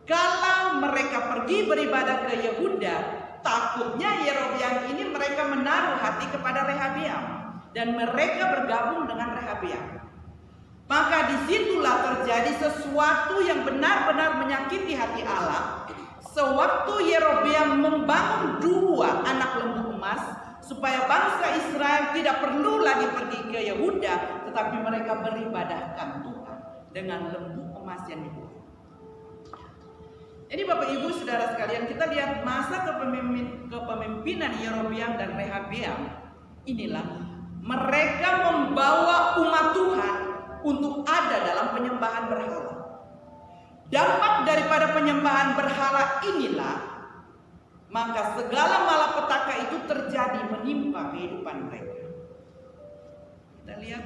kalau mereka pergi beribadah ke Yehuda, takutnya Yerobeam ini mereka menaruh hati kepada Rehabeam dan mereka bergabung dengan Rehabeam. Maka disitulah terjadi sesuatu yang benar-benar menyakiti hati Allah. Sewaktu Yerobeam membangun 2 anak lembu emas supaya bangsa Israel tidak perlu lagi lagi pergi ke Yehuda, tetapi mereka beribadahkan Tuhan dengan lembu emas yang dibuat. Jadi Bapak Ibu Saudara sekalian, kita lihat masa kepemimpinan Yerobeam dan Rehabeam. Inilah mereka membawa umat Tuhan untuk ada dalam penyembahan berhala. Dampak daripada penyembahan berhala inilah, maka segala malapetaka itu terjadi menimpa kehidupan mereka. Kita lihat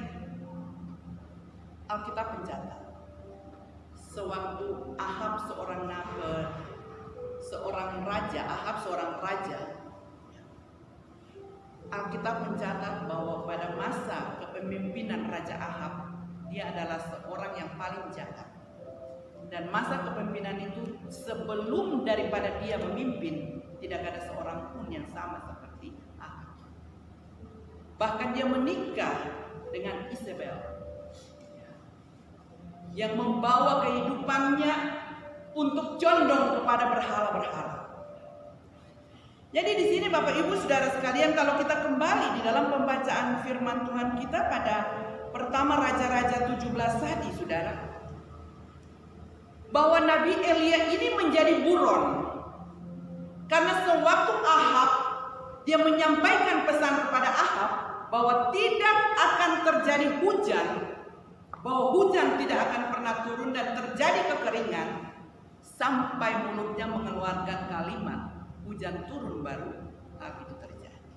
Alkitab mencatat, sewaktu Ahab seorang raja, Alkitab mencatat bahwa pada masa kepemimpinan Raja Ahab, dia adalah seorang yang paling jahat. Dan masa kepemimpinan itu sebelum daripada dia memimpin, tidak ada seorang pun yang sama seperti Ahab. Bahkan dia menikah dengan Isabel, yang membawa kehidupannya untuk condong kepada berhala-berhala. Jadi di sini Bapak Ibu Saudara sekalian, kalau kita kembali di dalam pembacaan firman Tuhan kita pada pertama Raja-Raja 17 tadi, Saudara, bahwa Nabi Elia ini menjadi buron. Karena sewaktu Ahab, dia menyampaikan pesan kepada Ahab bahwa tidak akan terjadi hujan, bahwa hujan tidak akan pernah turun dan terjadi kekeringan, sampai mulutnya mengeluarkan kalimat hujan turun baru hal itu terjadi.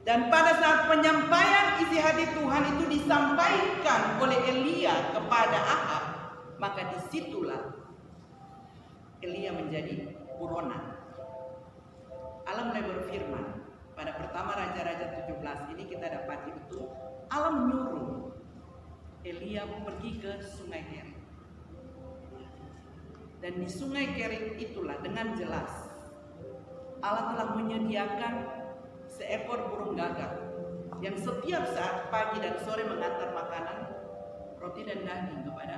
Dan pada saat penyampaian isi hati Tuhan itu disampaikan oleh Elia kepada Ahab, maka disitulah Elia menjadi buronan. Allah mulai berfirman pada pertama Raja-Raja 17 ini, kita dapat itu Allah menyuruh Elia pergi ke Sungai Kerit. Dan di Sungai Kerit itulah dengan jelas Allah telah menyediakan seekor burung gagak yang setiap saat pagi dan sore mengantar makanan, roti dan daging kepada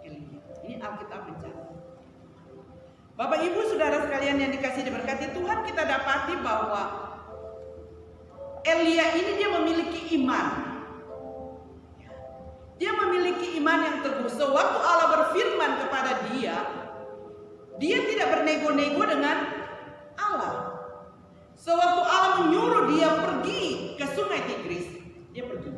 Elia. Ini Alkitab mencatat. Bapak Ibu Saudara sekalian yang dikasihi diberkati Tuhan, kita dapati bahwa Elia ini dia memiliki iman. Dia memiliki iman yang teguh. Sewaktu Allah berfirman kepada dia, dia tidak bernego-nego dengan Allah. Sewaktu Allah menyuruh dia pergi ke Sungai Tigris, dia pergi.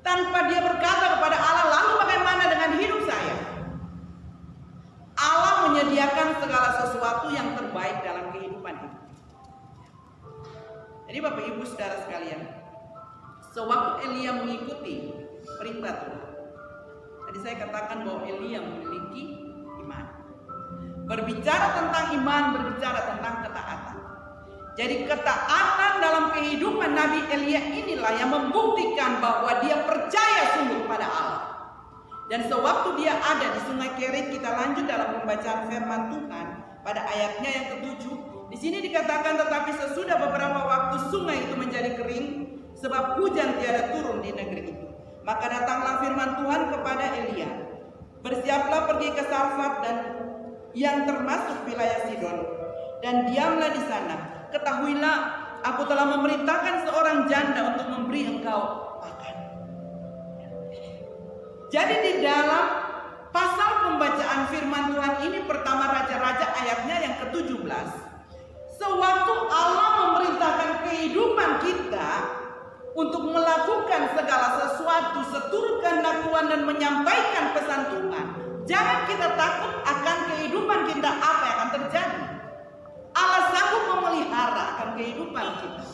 Tanpa dia berkata kepada Allah, lalu bagaimana dengan hidup saya? Allah menyediakan segala sesuatu yang terbaik dalam kehidupan itu. Jadi Bapak Ibu Saudara sekalian, sewaktu Elia mengikuti perintah Tuhan, tadi saya katakan bahwa Elia memiliki iman. Berbicara tentang iman, berbicara tentang ketaatan. Jadi ketaatan dalam kehidupan Nabi Elia inilah yang membuktikan bahwa dia percaya sungguh pada Allah. Dan sewaktu dia ada di Sungai Kerit, kita lanjut dalam pembacaan firman Tuhan pada ayatnya yang ke-7. Di sini dikatakan, tetapi sesudah beberapa waktu sungai itu menjadi kering, sebab hujan tiada turun di negeri itu. Maka datanglah firman Tuhan kepada Elia, bersiaplah pergi ke Sarfat dan yang termasuk wilayah Sidon, dan diamlah di sana. Ketahuilah, aku telah memerintahkan seorang janda untuk memberi engkau makan. Jadi di dalam pasal pembacaan firman Tuhan ini, pertama Raja-Raja ayatnya yang ke-17, sewaktu Allah memerintahkan kehidupan kita untuk melakukan segala sesuatu seturut kehendak Tuhan dan menyampaikan pesan Tuhan, jangan kita takut akan kehidupan kita apa yang akan terjadi. Allah sanggup memelihara akan kehidupan kita.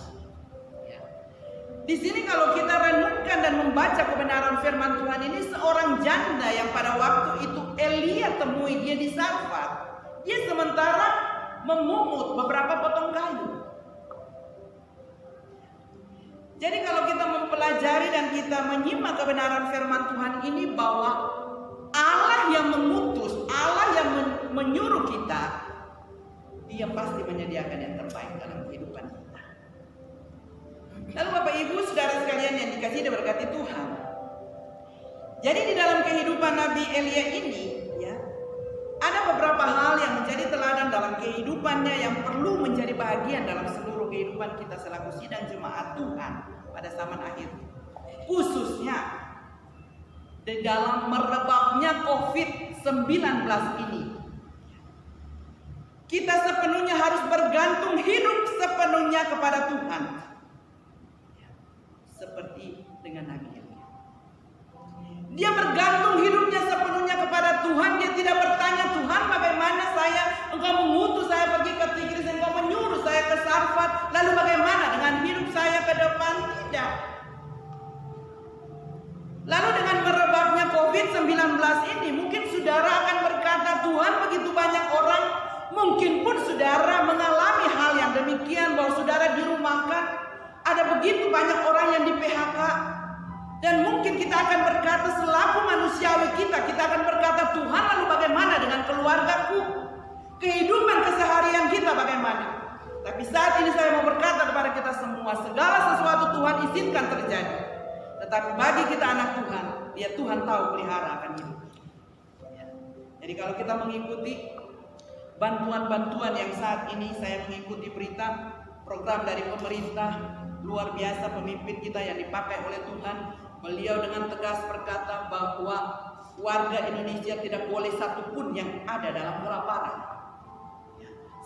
Di sini kalau kita renungkan dan membaca kebenaran firman Tuhan ini, seorang janda yang pada waktu itu Elia temui dia di Sarfat, dia sementara memungut beberapa potong kayu. Jadi kalau kita mempelajari dan kita menyimak kebenaran firman Tuhan ini, bahwa Allah yang mengutus, Allah yang menyuruh kita, dia pasti menyediakan yang terbaik dalam kehidupan kita. Lalu Bapak Ibu Saudara sekalian yang dikasihi dan diberkati Tuhan, jadi di dalam kehidupan Nabi Elia ini, ya, ada beberapa hal yang menjadi menjadi teladan dalam kehidupannya yang perlu menjadi bagian dalam seluruh kehidupan kita selaku sidang jemaat Tuhan pada zaman akhir. Khususnya di dalam merebaknya COVID-19 ini. Kita sepenuhnya harus bergantung hidup sepenuhnya kepada Tuhan. Seperti dengan Nabi Elia. Dia bergantung hidupnya sepenuhnya kepada Tuhan. Dia tidak bertanya, Tuhan bagaimana engkau mengutus saya pergi ke Tigris, engkau menyuruh saya ke Sarfat, lalu bagaimana dengan hidup saya ke depan? Tidak. Lalu dengan merebaknya COVID-19 ini, mungkin saudara akan berkata, Tuhan begitu banyak orang, mungkin pun saudara mengalami hal yang demikian, bahwa saudara dirumahkan, ada begitu banyak orang yang di PHK. Dan mungkin kita akan berkata selaku manusiawi kita akan berkata, Tuhan lalu bagaimana dengan keluargaku? Kehidupan keseharian kita bagaimana? Tapi saat ini saya mau berkata kepada kita semua, segala sesuatu Tuhan izinkan terjadi. Tetapi bagi kita anak Tuhan, ya Tuhan tahu pelihara akan hidup. Jadi kalau kita mengikuti bantuan-bantuan yang saat ini, saya mengikuti berita program dari pemerintah, luar biasa pemimpin kita yang dipakai oleh Tuhan. Beliau dengan tegas berkata bahwa warga Indonesia tidak boleh satupun yang ada dalam kelaparan.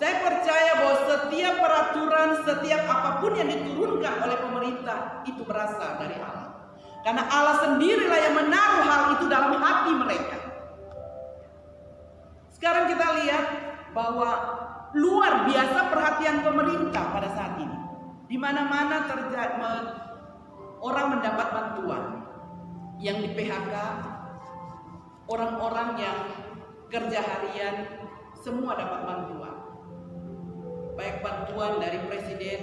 Saya percaya bahwa setiap peraturan, setiap apapun yang diturunkan oleh pemerintah itu berasal dari Allah. Karena Allah sendirilah yang menaruh hal itu dalam hati mereka. Sekarang kita lihat bahwa luar biasa perhatian pemerintah pada saat ini. Di mana-mana orang mendapat bantuan. Yang di PHK, orang-orang yang kerja harian, semua dapat bantuan. Baik bantuan dari presiden,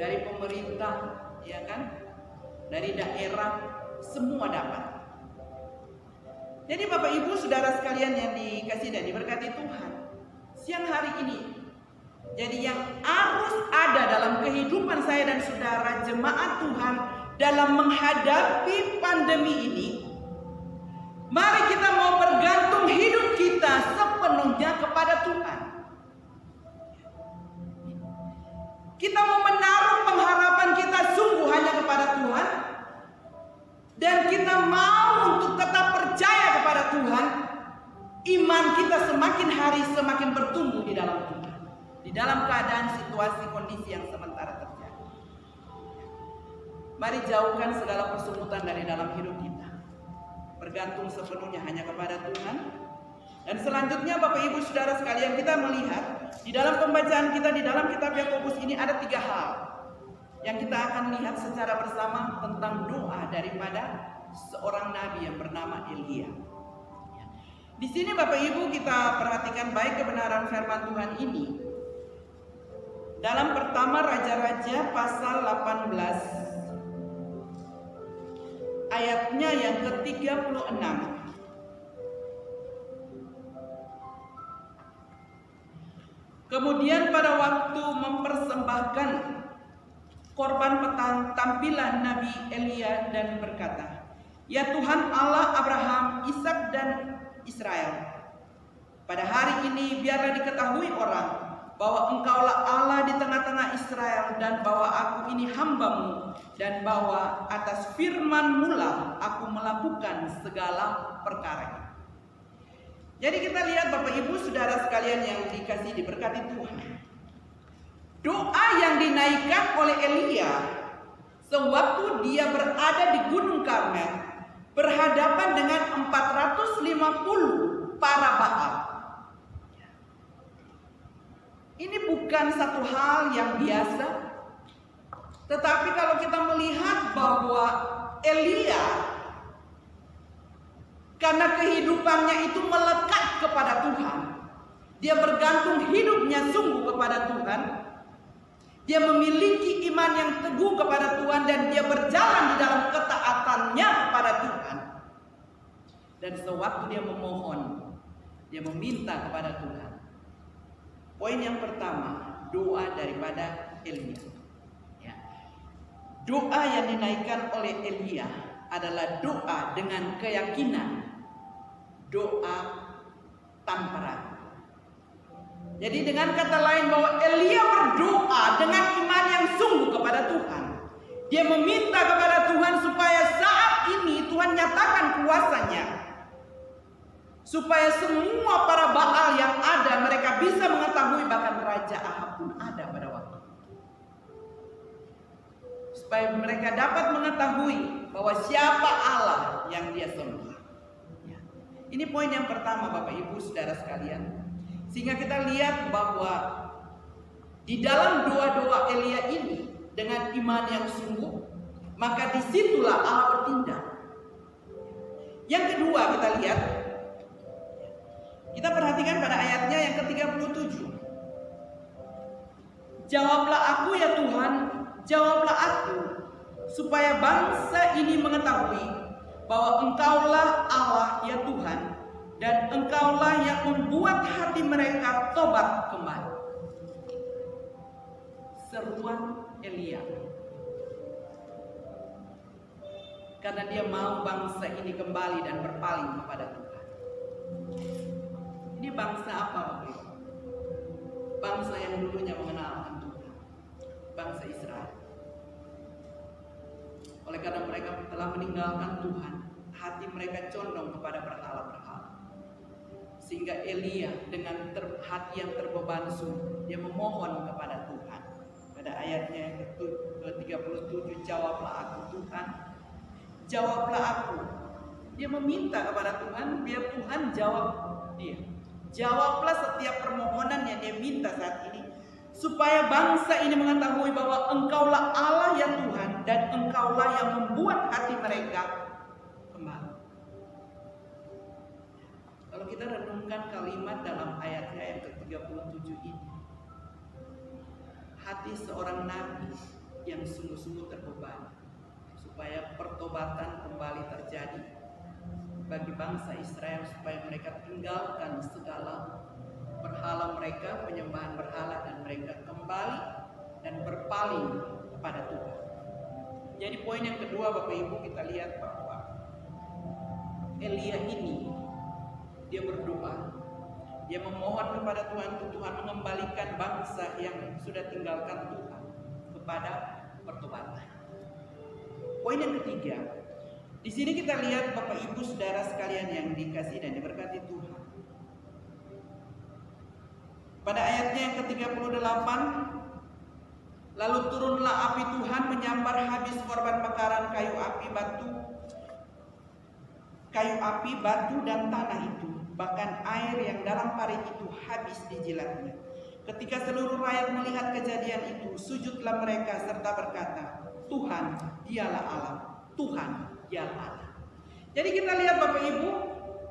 dari pemerintah, ya kan, dari daerah, semua dapat. Jadi Bapak Ibu Saudara sekalian yang dikasihi dan diberkati Tuhan, siang hari ini, jadi yang harus ada dalam kehidupan saya dan saudara jemaat Tuhan dalam menghadapi pandemi ini, mari kita mau bergantung hidup kita sepenuhnya kepada Tuhan. Kita mau menaruh pengharapan kita sungguh hanya kepada Tuhan, dan kita mau untuk tetap percaya kepada Tuhan. Iman kita semakin hari semakin bertumbuh di dalam Tuhan, di dalam keadaan situasi kondisi yang sementara terjadi. Mari jauhkan segala persungutan dari dalam hidup kita, bergantung sepenuhnya hanya kepada Tuhan. Dan selanjutnya Bapak Ibu Saudara sekalian, kita melihat di dalam pembacaan kita di dalam kitab Yakobus ini ada 3 hal yang kita akan lihat secara bersama tentang doa daripada seorang nabi yang bernama Elia. Di sini Bapak Ibu kita perhatikan baik kebenaran firman Tuhan ini. Dalam pertama Raja-Raja pasal 18 ayatnya yang ke-36. Kemudian pada waktu mempersembahkan korban tampilan Nabi Elia dan berkata, Ya Tuhan Allah Abraham, Ishak dan Israel, pada hari ini biarlah diketahui orang bahwa Engkaulah Allah di tengah-tengah Israel, dan bahwa aku ini hamba-Mu, dan bahwa atas firman-Mu lah aku melakukan segala perkara. Jadi kita lihat Bapak Ibu Saudara sekalian yang dikasihi diberkati Tuhan, doa yang dinaikkan oleh Elia sewaktu dia berada di Gunung Karmel berhadapan dengan 450 para Baal. Ini bukan satu hal yang biasa, tetapi kalau kita melihat bahwa Elia, karena kehidupannya itu melekat kepada Tuhan, dia bergantung hidupnya sungguh kepada Tuhan, dia memiliki iman yang teguh kepada Tuhan, dan dia berjalan di dalam ketaatannya kepada Tuhan. Dan sewaktu dia memohon, dia meminta kepada Tuhan. Poin yang pertama, doa daripada Elia. Ya. Doa yang dinaikkan oleh Elia adalah doa dengan keyakinan, doa tanpa ragu. Jadi dengan kata lain bahwa Elia berdoa dengan iman yang sungguh kepada Tuhan. Dia meminta kepada Tuhan supaya saat ini Tuhan nyatakan kuasanya. Supaya semua para Baal yang ada mereka bisa mengetahui, bahkan Raja Ahab pun ada pada waktu itu. Supaya mereka dapat mengetahui bahwa siapa Allah yang dia sembah. Ya. Ini poin yang pertama Bapak Ibu Saudara sekalian. Sehingga kita lihat bahwa di dalam doa-doa Elia ini dengan iman yang sungguh, maka disitulah Allah bertindak. Yang kedua kita lihat, kita perhatikan pada ayatnya yang ke-37. Jawablah aku ya Tuhan, jawablah aku, supaya bangsa ini mengetahui bahwa Engkaulah Allah ya Tuhan, dan Engkaulah yang membuat hati mereka tobat kembali. Seruan Elia. Karena dia mau bangsa ini kembali dan berpaling kepada Tuhan. Ini bangsa apa Bapak Ibu? Bangsa yang dulunya mengenalkan Tuhan. Bangsa Israel. Oleh karena mereka telah meninggalkan Tuhan, hati mereka condong kepada berhala-berhala. Sehingga Elia dengan hati yang terbeban sungguh, dia memohon kepada Tuhan. Pada ayatnya yang ke-37, jawablah aku Tuhan, jawablah aku. Dia meminta kepada Tuhan biar Tuhan jawab dia. Jawablah setiap permohonan yang dia minta saat ini, supaya bangsa ini mengetahui bahwa Engkaulah Allah ya Tuhan, dan Engkaulah yang membuat hati mereka kembali. Kalau kita renungkan kalimat dalam ayatnya yang ke-37 ini, hati seorang nabi yang sungguh-sungguh terbebani supaya pertobatan kembali terjadi bagi bangsa Israel, supaya mereka tinggalkan segala berhala mereka, penyembahan berhala, dan mereka kembali dan berpaling kepada Tuhan. Jadi poin yang kedua Bapak Ibu, kita lihat bahwa Elia ini dia berdoa, dia memohon kepada Tuhan untuk Tuhan mengembalikan bangsa yang sudah tinggalkan Tuhan kepada pertobatan. Poin yang ketiga, di sini kita lihat Bapak Ibu Saudara sekalian yang dikasihi dan diberkati Tuhan. Pada ayatnya yang ke-38, lalu turunlah api Tuhan menyambar habis korban bakaran kayu api, batu dan tanah itu. Bahkan air yang dalam parit itu habis dijilatnya. Ketika seluruh rakyat melihat kejadian itu, sujudlah mereka serta berkata, Tuhan dialah Allah, Tuhan dialah Allah. Jadi kita lihat Bapak Ibu,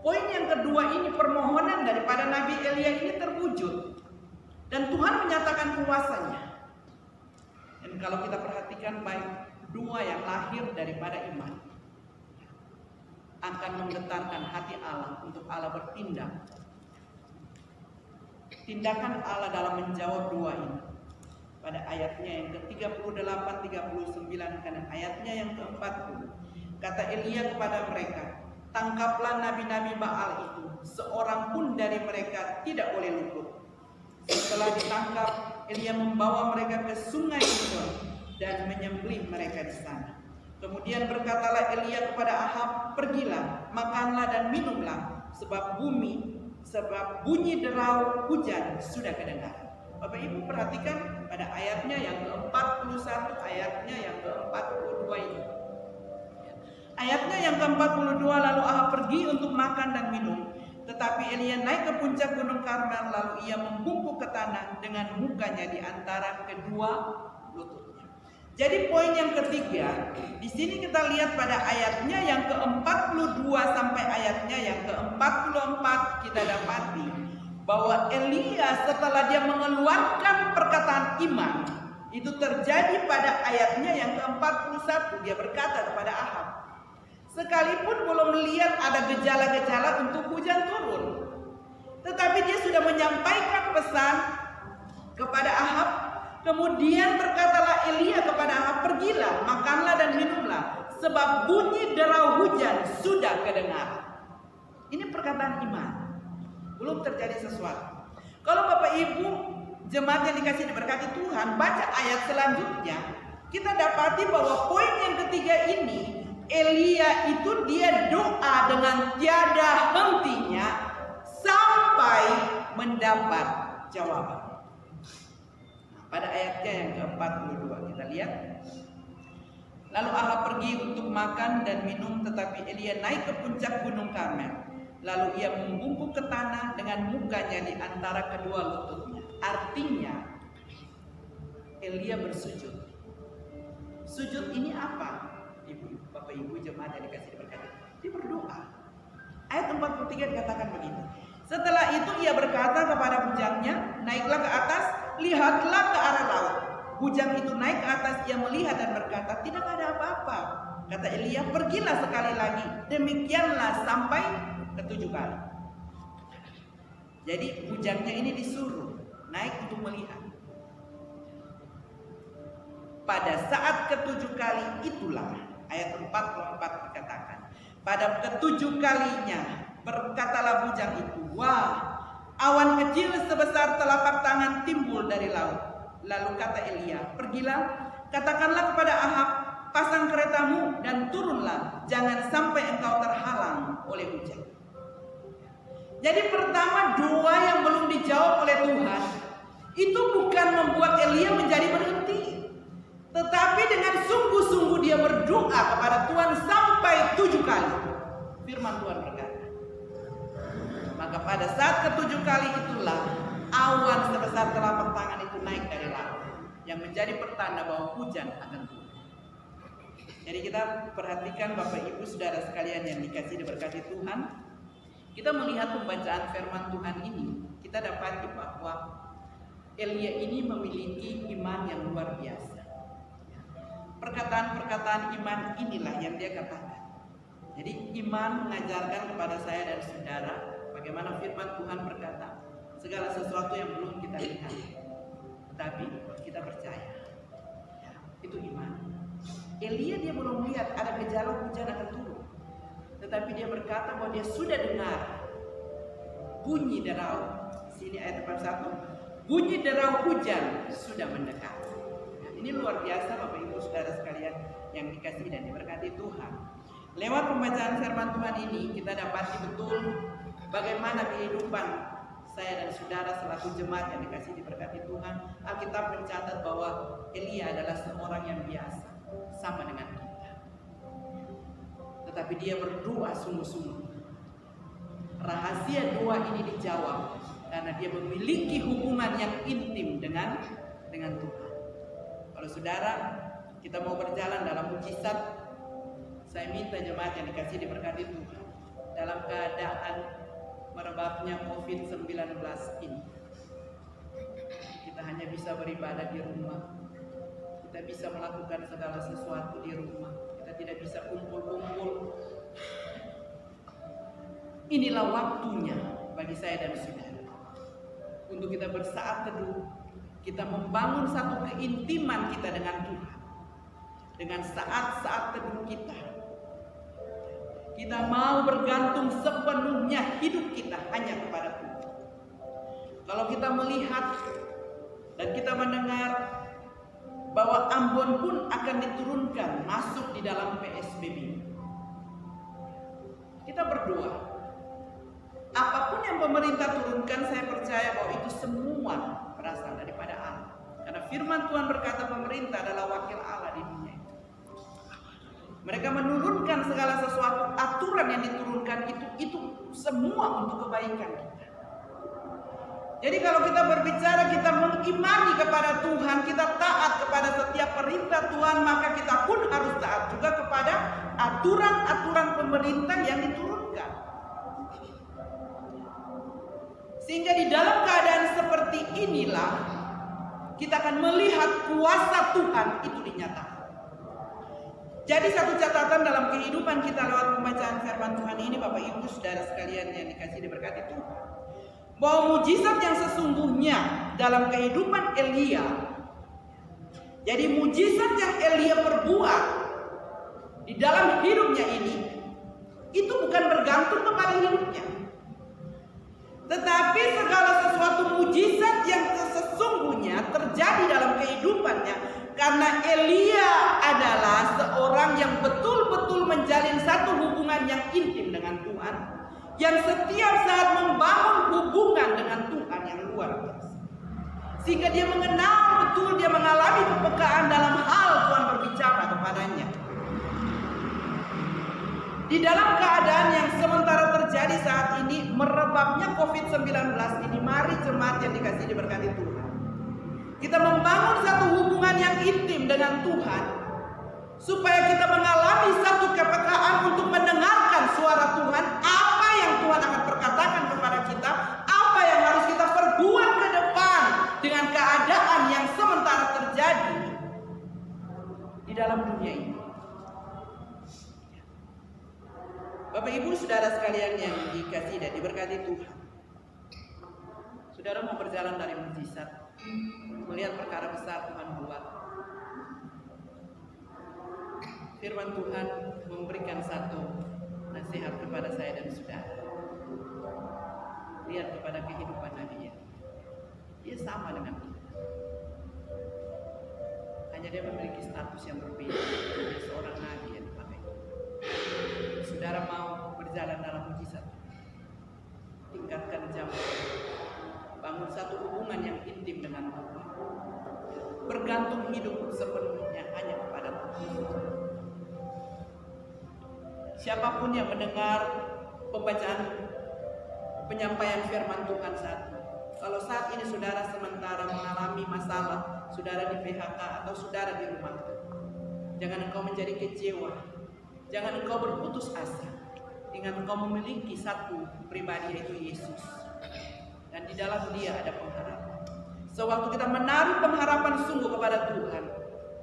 poin yang kedua ini, permohonan daripada Nabi Elia ini terwujud. Dan Tuhan menyatakan kuasanya. Dan kalau kita perhatikan baik, dua yang lahir daripada iman akan menggetarkan hati Allah untuk Allah bertindak. Tindakan Allah dalam menjawab dua ini pada ayatnya yang ke-38, 39 dan ayatnya yang ke-40. Kata Elia kepada mereka, tangkaplah nabi-nabi Baal itu, seorang pun dari mereka tidak boleh luput. Setelah ditangkap, Elia membawa mereka ke sungai Kidron dan menyembelih mereka di sana. Kemudian berkatalah Elia kepada Ahab, pergilah, makanlah dan minumlah, sebab bunyi derau hujan sudah kedengaran. Bapak Ibu perhatikan pada ayatnya yang ke-41, ayatnya yang ke-42 ini. Ayatnya yang ke-42, lalu Ahab pergi untuk makan dan minum. Tetapi Elia naik ke puncak gunung Karmel, lalu ia membungkuk ke tanah dengan mukanya di antara kedua lututnya. Jadi poin yang ketiga, di sini kita lihat pada ayatnya yang ke-42 sampai ayatnya yang ke-44 kita dapati bahwa Elia setelah dia mengeluarkan perkataan iman, itu terjadi pada ayatnya yang ke-41. Dia berkata kepada Ahab, sekalipun belum melihat ada gejala-gejala untuk hujan turun, tetapi dia sudah menyampaikan pesan kepada Ahab. Kemudian berkatalah Elia kepada Ahab, pergilah, makanlah dan minumlah, sebab bunyi derau hujan sudah kedengaran. Ini perkataan iman, belum terjadi sesuatu. Kalau Bapak Ibu jemaat yang dikasih diberkati Tuhan, baca ayat selanjutnya, kita dapati bahwa poin yang ketiga ini, Elia itu dia doa dengan tiada hentinya sampai mendapat jawaban. Nah, pada ayatnya yang ke-42 kita lihat. Lalu Ahab pergi untuk makan dan minum, tetapi Elia naik ke puncak gunung Karmel. Lalu ia membungkuk ke tanah dengan mukanya di antara kedua lututnya. Artinya Elia bersujud. Sujud ini apa? Bapak Ibu jemaat yang dikasih diberkati, dia berdoa. Ayat 43 dikatakan begini. Setelah itu ia berkata kepada bujangnya, naiklah ke atas, lihatlah ke arah laut. Bujang itu naik ke atas, ia melihat dan berkata, tidak ada apa-apa. Kata Elia, pergilah sekali lagi. Demikianlah sampai ke-7 kali. Jadi bujangnya ini disuruh naik untuk melihat. Pada saat ke-7 kali itulah, ayat 44 dikatakan, pada ke-7 kalinya berkatalah bujang itu, wah, awan kecil sebesar telapak tangan timbul dari laut. Lalu kata Elia, pergilah, katakanlah kepada Ahab, pasang keretamu dan turunlah, jangan sampai engkau terhalang oleh hujan. Jadi pertama, doa yang belum dijawab oleh Tuhan itu bukan membuat Elia menjadi berhenti, tetapi dengan sungguh-sungguh dia berdoa kepada Tuhan sampai 7 kali. Firman Tuhan berkata, maka pada saat ke-7 kali itulah awan sebesar telapak tangan itu naik dari laut, yang menjadi pertanda bahwa hujan akan turun. Jadi kita perhatikan Bapak Ibu Saudara sekalian yang dikasihi diberkati Tuhan, kita melihat pembacaan firman Tuhan ini, kita dapati bahwa Elia ini memiliki iman yang luar biasa. Perkataan-perkataan iman inilah yang dia katakan. Jadi iman mengajarkan kepada saya dan saudara bagaimana firman Tuhan berkata, segala sesuatu yang belum kita lihat, tetapi kita percaya. Itu iman. Elia dia belum lihat ada gejala hujan akan turun, tetapi dia berkata bahwa dia sudah dengar bunyi derau. Sini ayat 41, bunyi derau hujan sudah mendekat. Ini luar biasa Bapak Ibu Saudara sekalian yang dikasihi dan diberkati Tuhan. Lewat pembacaan firman Tuhan ini kita dapati betul bagaimana kehidupan saya dan saudara selaku jemaat yang dikasihi diberkati Tuhan. Alkitab mencatat bahwa Elia adalah seorang yang biasa, sama dengan kita. Tetapi dia berdoa sungguh-sungguh. Rahasia doa ini dijawab karena dia memiliki hubungan yang intim dengan Tuhan. Kalau saudara kita mau berjalan dalam mujizat, saya minta jemaat yang dikasihi diberkati Tuhan, dalam keadaan merebaknya COVID-19 ini, kita hanya bisa beribadah di rumah, kita bisa melakukan segala sesuatu di rumah, kita tidak bisa kumpul-kumpul. Inilah waktunya bagi saya dan saudara untuk kita bersaat teduh, kita membangun satu keintiman kita dengan Tuhan. Dengan saat-saat teduh kita mau bergantung sepenuhnya hidup kita hanya kepada Tuhan. Kalau kita melihat dan kita mendengar bahwa Ambon pun akan diturunkan masuk di dalam PSBB, kita berdoa. Apapun yang pemerintah turunkan, saya percaya bahwa itu semua berasal daripada Allah. Karena firman Tuhan berkata pemerintah adalah wakil Allah di dunia. Mereka menurunkan segala sesuatu, aturan yang diturunkan itu semua untuk kebaikan kita. Jadi kalau kita berbicara, kita mengimani kepada Tuhan, kita taat kepada setiap perintah Tuhan, maka kita pun harus taat juga kepada aturan-aturan pemerintah yang diturunkan. Sehingga di dalam keadaan seperti inilah kita akan melihat kuasa Tuhan itu dinyatakan. Jadi satu catatan dalam kehidupan kita lewat pembacaan firman Tuhan ini, Bapak Ibu Saudara sekalian yang dikasihi diberkati Tuhan, bahwa mujizat yang sesungguhnya dalam kehidupan Elia, jadi mujizat yang Elia perbuat di dalam hidupnya ini, itu bukan bergantung kepada hidupnya, Tetapi segala sesuatu mujizat yang sesungguhnya terjadi dalam kehidupannya karena Elia adalah seorang yang betul-betul menjalin satu hubungan yang intim dengan Tuhan, yang setiap saat membangun hubungan dengan Tuhan yang luar biasa. Sehingga dia mengenal betul, dia mengalami kepekaan dalam hal Tuhan berbicara kepadanya. Di dalam keadaan yang sementara terjadi saat ini, merebaknya COVID-19 ini, mari jemaat yang dikasihi diberkati Tuhan, kita membangun satu hubungan yang intim dengan Tuhan, supaya kita mengalami satu kepekaan untuk mendengarkan suara Tuhan, apa yang Tuhan akan perkatakan kepada kita, apa yang harus kita perbuat ke depan dengan keadaan yang sementara terjadi di dalam dunia ini. Bapak Ibu Saudara sekalian yang dikasihi dan diberkati Tuhan, saudara mau berjalan dari mujizat, melihat perkara besar Tuhan buat. Firman Tuhan memberikan satu nasihat kepada saya dan saudara. Lihat kepada kehidupan Nabi. Dia sama dengan kita, hanya dia memiliki status yang berbeda. Dia seorang nabi yang dipakai. Saudara mau berjalan dalam mujizat, tingkatkan jam, bangun satu hubungan yang intim dengan Tuhan, bergantung hidup sepenuhnya hanya kepada Tuhan. Siapapun yang mendengar penyampaian firman Tuhan saat ini, kalau saat ini saudara sementara mengalami masalah, saudara di PHK atau saudara di rumah, jangan engkau menjadi kecewa, jangan engkau berputus asa. Ingat, engkau memiliki satu pribadi, yaitu Yesus, dan di dalam Dia ada pengharapan. Sewaktu kita menaruh pengharapan sungguh kepada Tuhan,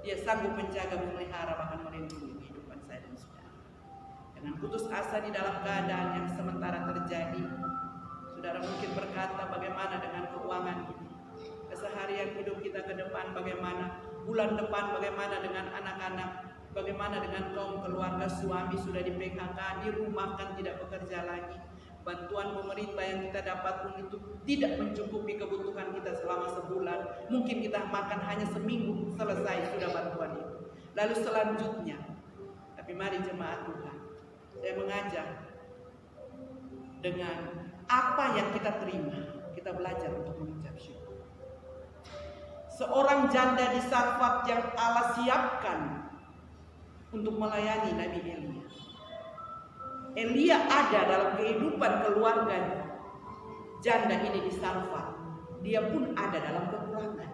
Dia sanggup menjaga, memelihara, bahkan melindungi kehidupan saya dan saudara. Jangan putus asa di dalam keadaan yang sementara terjadi. Saudara mungkin berkata, bagaimana dengan keuangan ini? Keseharian hidup kita ke depan bagaimana? Bulan depan bagaimana dengan anak-anak? Bagaimana dengan kaum keluarga, suami sudah di PHK, di rumah kan tidak bekerja lagi. Bantuan pemerintah yang kita dapat pun itu tidak mencukupi kebutuhan kita selama sebulan. Mungkin kita makan hanya seminggu, selesai sudah bantuan itu. Lalu selanjutnya, tapi mari jemaat Tuhan, saya mengajak dengan apa yang kita terima, kita belajar untuk mengucap syukur. Seorang janda di Sarfat yang Allah siapkan untuk melayani Nabi Elia. Elia ada dalam kehidupan keluarganya. Janda ini di Sarfat, dia pun ada dalam kekurangan.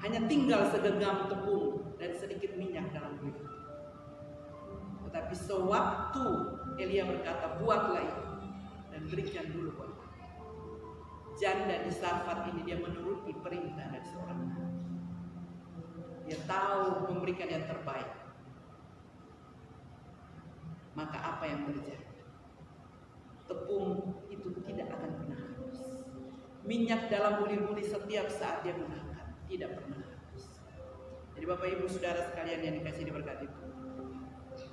Hanya tinggal segenggam tepung dan sedikit minyak dalam hidup. Tetapi sewaktu Elia berkata, buatlah itu dan berikan dulu buat aku. Janda di Sarfat ini dia menuruti perintah dari seorang nabi. Dia tahu memberikan yang terbaik. Maka apa yang terjadi? Tepung itu tidak akan pernah habis. Minyak dalam buli-buli setiap saat dia mengangkat tidak pernah habis. Jadi Bapak Ibu Saudara sekalian yang dikasihi diberkati Tuhan,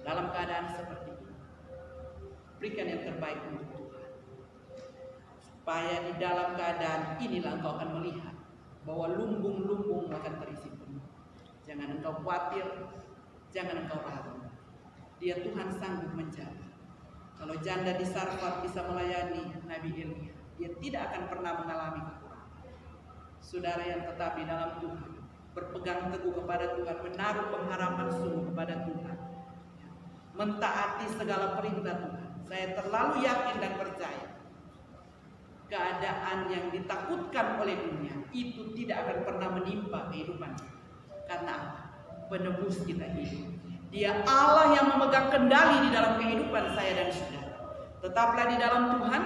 dalam keadaan seperti ini, berikan yang terbaik untuk Tuhan, supaya di dalam keadaan inilah engkau akan melihat bahwa lumbung-lumbung akan terisi penuh. Jangan engkau khawatir, jangan engkau ragu. Dia Tuhan sanggup menjaga. Kalau janda di Sarfat bisa melayani Nabi Elia, dia tidak akan pernah mengalami kekurangan. Saudara yang tetap di dalam Tuhan, berpegang teguh kepada Tuhan, menaruh pengharapan sungguh kepada Tuhan, mentaati segala perintah Tuhan. Saya terlalu yakin dan percaya, keadaan yang ditakutkan oleh dunia itu tidak akan pernah menimpa kehidupan kita. Karena apa? Penebus kita hidup. Dia Allah yang memegang kendali di dalam kehidupan saya dan saudara. Tetaplah di dalam Tuhan,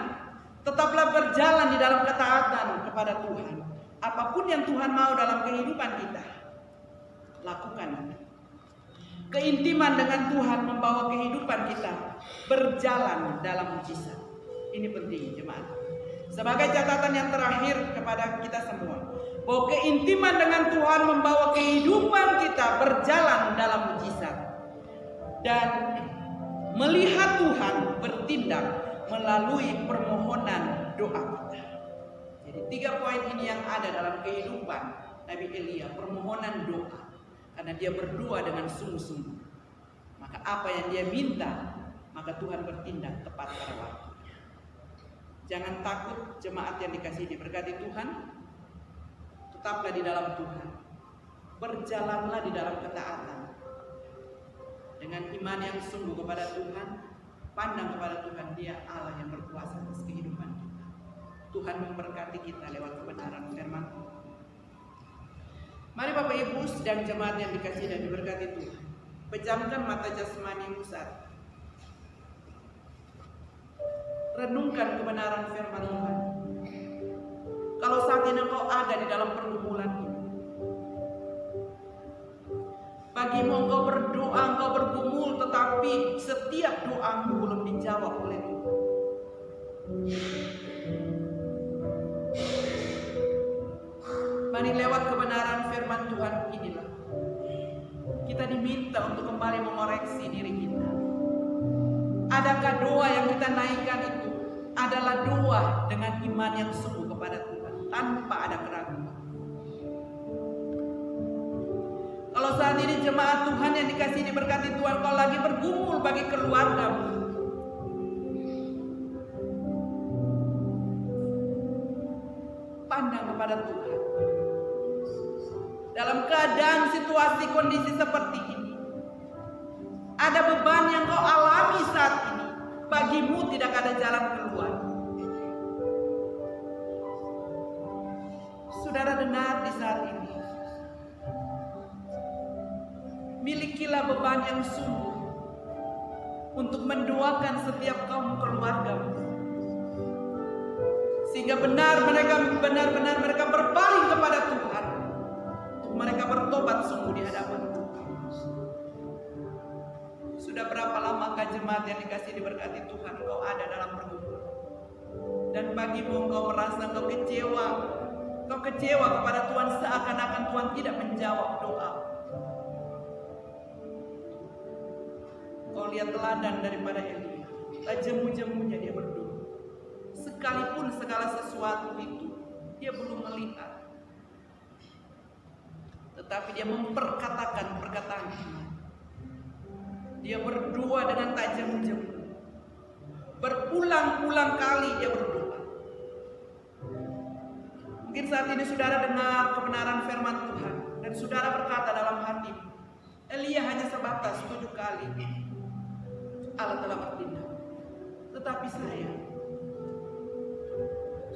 tetaplah berjalan di dalam ketaatan kepada Tuhan. Apapun yang Tuhan mau dalam kehidupan kita, lakukan. Keintiman dengan Tuhan membawa kehidupan kita berjalan dalam mujizat. Ini penting jemaat. Sebagai catatan yang terakhir kepada kita semua, bahwa keintiman dengan Tuhan membawa kehidupan kita berjalan dalam mujizat. Dan melihat Tuhan bertindak melalui permohonan doa kita. Jadi 3 poin ini yang ada dalam kehidupan Nabi Elia, permohonan doa. Karena dia berdoa dengan sungguh-sungguh. Maka apa yang dia minta, maka Tuhan bertindak tepat pada waktu. Jangan takut jemaat yang dikasihi diberkati Tuhan. Tetaplah di dalam Tuhan. Berjalanlah di dalam ketaatan. Dengan iman yang sungguh kepada Tuhan, pandang kepada Tuhan, Dia Allah yang berkuasa atas kehidupan kita. Tuhan memberkati kita lewat kebenaran firman Tuhan. Mari Bapak Ibu sedang jemaat yang dikasihi dan diberkati Tuhan, pejamkan mata jasmanimu saat renungkan kebenaran firman Tuhan. Kalau saat ini engkau ada di dalam pergumulan ini, bagimu engkau berdoa, engkau bergumul, tetapi setiap doamu belum dijawab oleh Tuhan. Mari lewat kebenaran firman Tuhan inilah kita diminta untuk kembali mengoreksi diri kita. Adakah doa yang kita naikkan itu adalah doa dengan iman yang sungguh kepada Tuhan, tanpa ada keraguan. Kalau saat ini jemaat Tuhan yang dikasihi diberkati Tuhan, kau lagi bergumul bagi keluargamu, pandang kepada Tuhan. Dalam keadaan situasi kondisi seperti ini, ada beban yang kau alami saat ini, bagimu tidak ada jalan keluar. Saudara dengar di saat ini, milikilah beban yang sungguh untuk mendoakan setiap kaum keluargamu, sehingga benar-benar mereka berpaling kepada Tuhan, untuk mereka bertobat sungguh di hadapan Tuhan. Sudah berapa lamakah jemaat yang dikasihi diberkati Tuhan, engkau ada dalam pergumulan, dan bagimu engkau merasa engkau kecewa kepada Tuhan, seakan-akan Tuhan tidak menjawab doa. Kau lihat teladan daripada Elia, jemu-jemunya dia berdoa. Sekalipun segala sesuatu itu dia belum melihat, tetapi dia memperkatakan perkataan iman. Dia berdoa dengan tak jemu-jemu. Berulang-ulang kali dia berdoa. Mungkin saat ini saudara dengar kebenaran firman Tuhan dan saudara berkata dalam hati, Elia hanya sebatas 7 kali Allah telah bertindak. Tetapi saya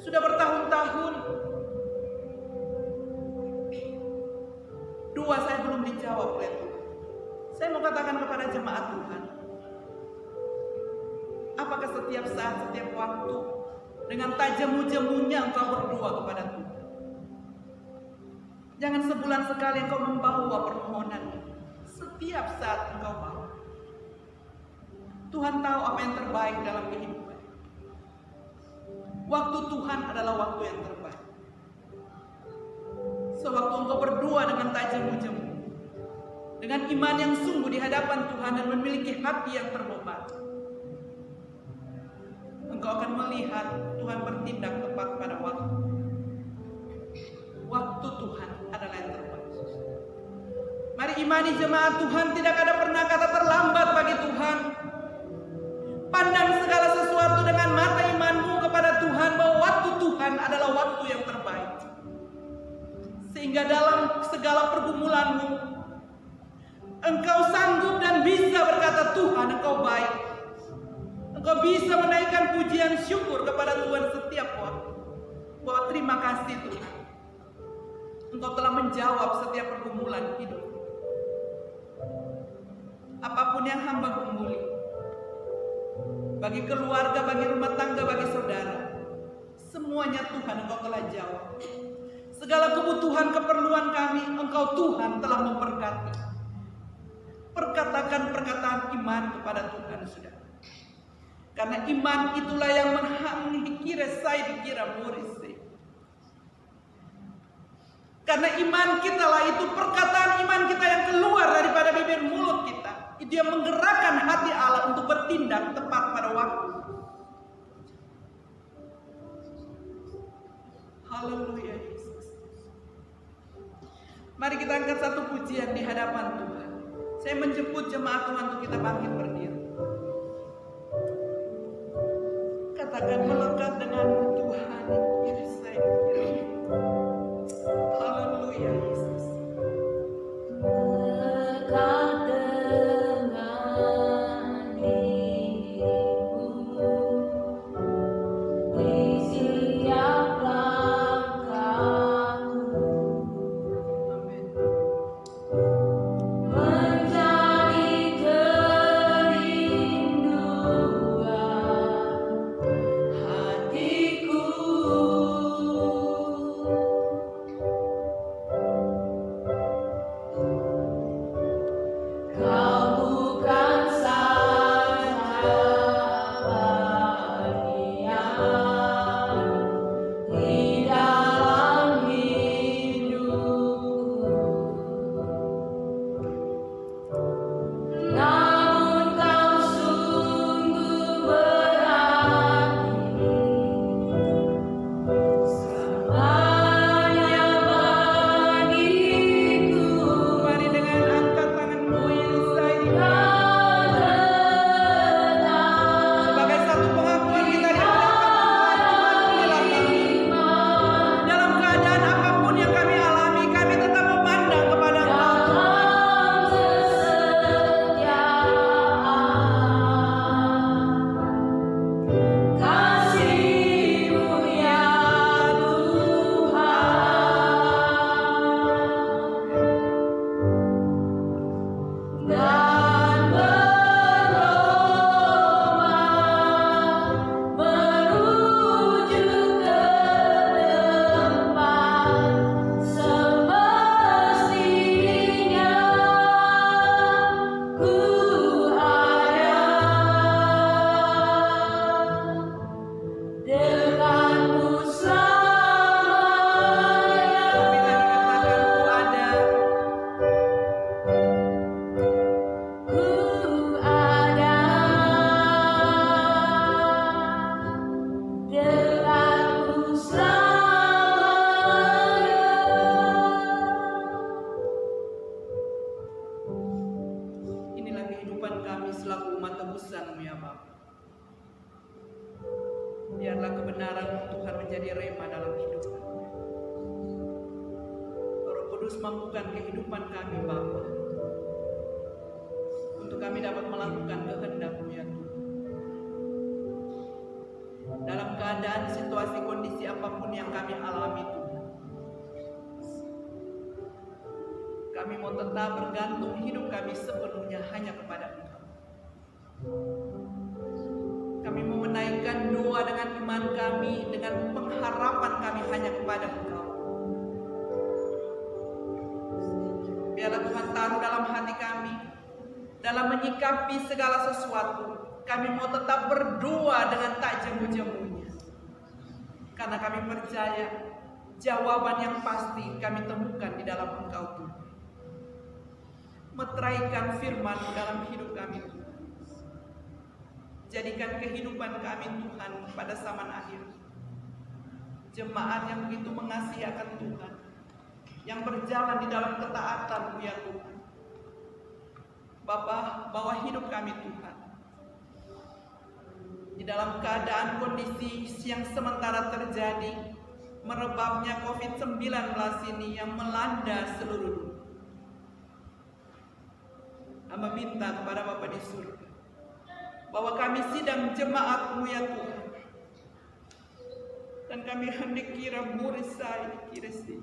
sudah bertahun-tahun doa saya belum dijawab oleh Tuhan. Saya mau katakan kepada jemaat Tuhan, apakah setiap saat, setiap waktu dengan tajam-jemunya engkau berdoa kepada Tuhan? Jangan sebulan sekali engkau membawa permohonan. Setiap saat engkau bawa. Tuhan tahu apa yang terbaik dalam kehidupan. Waktu Tuhan adalah waktu yang terbaik. Sewaktu engkau berdoa dengan tajam-jemu, dengan iman yang sungguh di hadapan Tuhan dan memiliki hati yang terbebat, engkau akan melihat Tuhan bertindak tepat pada waktu. Waktu Tuhan adalah yang terbaik. Mari imani jemaat Tuhan, tidak ada pernah kata terlambat bagi Tuhan. Pandang segala sesuatu dengan mata imanmu kepada Tuhan, bahwa waktu Tuhan adalah waktu yang terbaik. Sehingga dalam segala pergumulanmu, engkau sanggup dan bisa berkata, Tuhan engkau baik. Engkau bisa menaikkan pujian syukur kepada Tuhan setiap waktu, bahwa terima kasih Tuhan, engkau telah menjawab setiap pergumulan hidup. Apapun yang hamba gumuli, bagi keluarga, bagi rumah tangga, bagi saudara, semuanya Tuhan engkau telah jawab. Segala kebutuhan keperluan kami, engkau Tuhan telah memberkati. Perkatakan perkataan iman kepada Tuhan, saudara. Karena iman itulah yang menghikira saya dikira murid. Karena iman kita lah itu, perkataan iman kita yang keluar daripada bibir mulut kita, itu yang menggerakkan hati Allah untuk bertindak tepat pada waktu. Haleluya Yesus. Mari kita angkat satu pujian di hadapan Tuhan. Saya menjemput jemaat Tuhan untuk kita bangkit berdiri. Katakan melekat dengan Tuhan. Haleluya Yesus. Lekat dengan dirimu di setiap langkahku, Amin. menjadi kerinduan hatiku. Kau bukan saja bagian di dalam hidupku, namun kau sungguh berarti selamanya bagiku. Mari dengan angkat tanganmu Yesus. Sebagai satu pengakuan kita di hadapan Tuhan, Tuhan, dalam keadaan apapun yang kami alami, kami tetap memandang kepada Engkau. Kasih-Mu ya Tuhan, dan berlomba menuju ke tempat semestinya ku ada denganmu selamanya. Bila dikatakan ku ada, Ku ada denganmu selamanya. inilah kehidupan kami selaku umat tebusan-Mu ya Bapa. Biarlah kebenaran Tuhan menjadi rema dalam hidup kami. Roh Kudus mampukan kehidupan kami Bapa, untuk kami dapat melakukan kehendak-Mu ya Tuhan. Dalam keadaan situasi kondisi apapun yang kami alami Tuhan, kami mau tetap bergantung hidup kami sepenuhnya hanya kepada Engkau. Kami mau menaikkan doa dengan iman kami, dengan pengharapan kami hanya kepada Engkau. Biarlah Tuhan taruh dalam hati kami, dalam menyikapi segala sesuatu, kami mau tetap berdoa dengan tak jemu-jemunya. Karena kami percaya jawaban yang pasti kami temukan di dalam Engkau Tuhan. Meteraikan firman-Mu dalam hidup kami Tuhan. Jadikan kehidupan kami Tuhan pada zaman akhir jemaat yang begitu mengasihi akan Tuhan, yang berjalan di dalam ketaatan-Mu ya Tuhan. Bapa, bawa hidup kami Tuhan di dalam keadaan kondisi yang sementara terjadi, merebaknya COVID-19 ini yang melanda seluruh dunia. Hamba minta kepada Bapa di surga, bahwa kami sidang jemaat-Mu ya Tuhan, dan kami hendak kira murisai kiresi.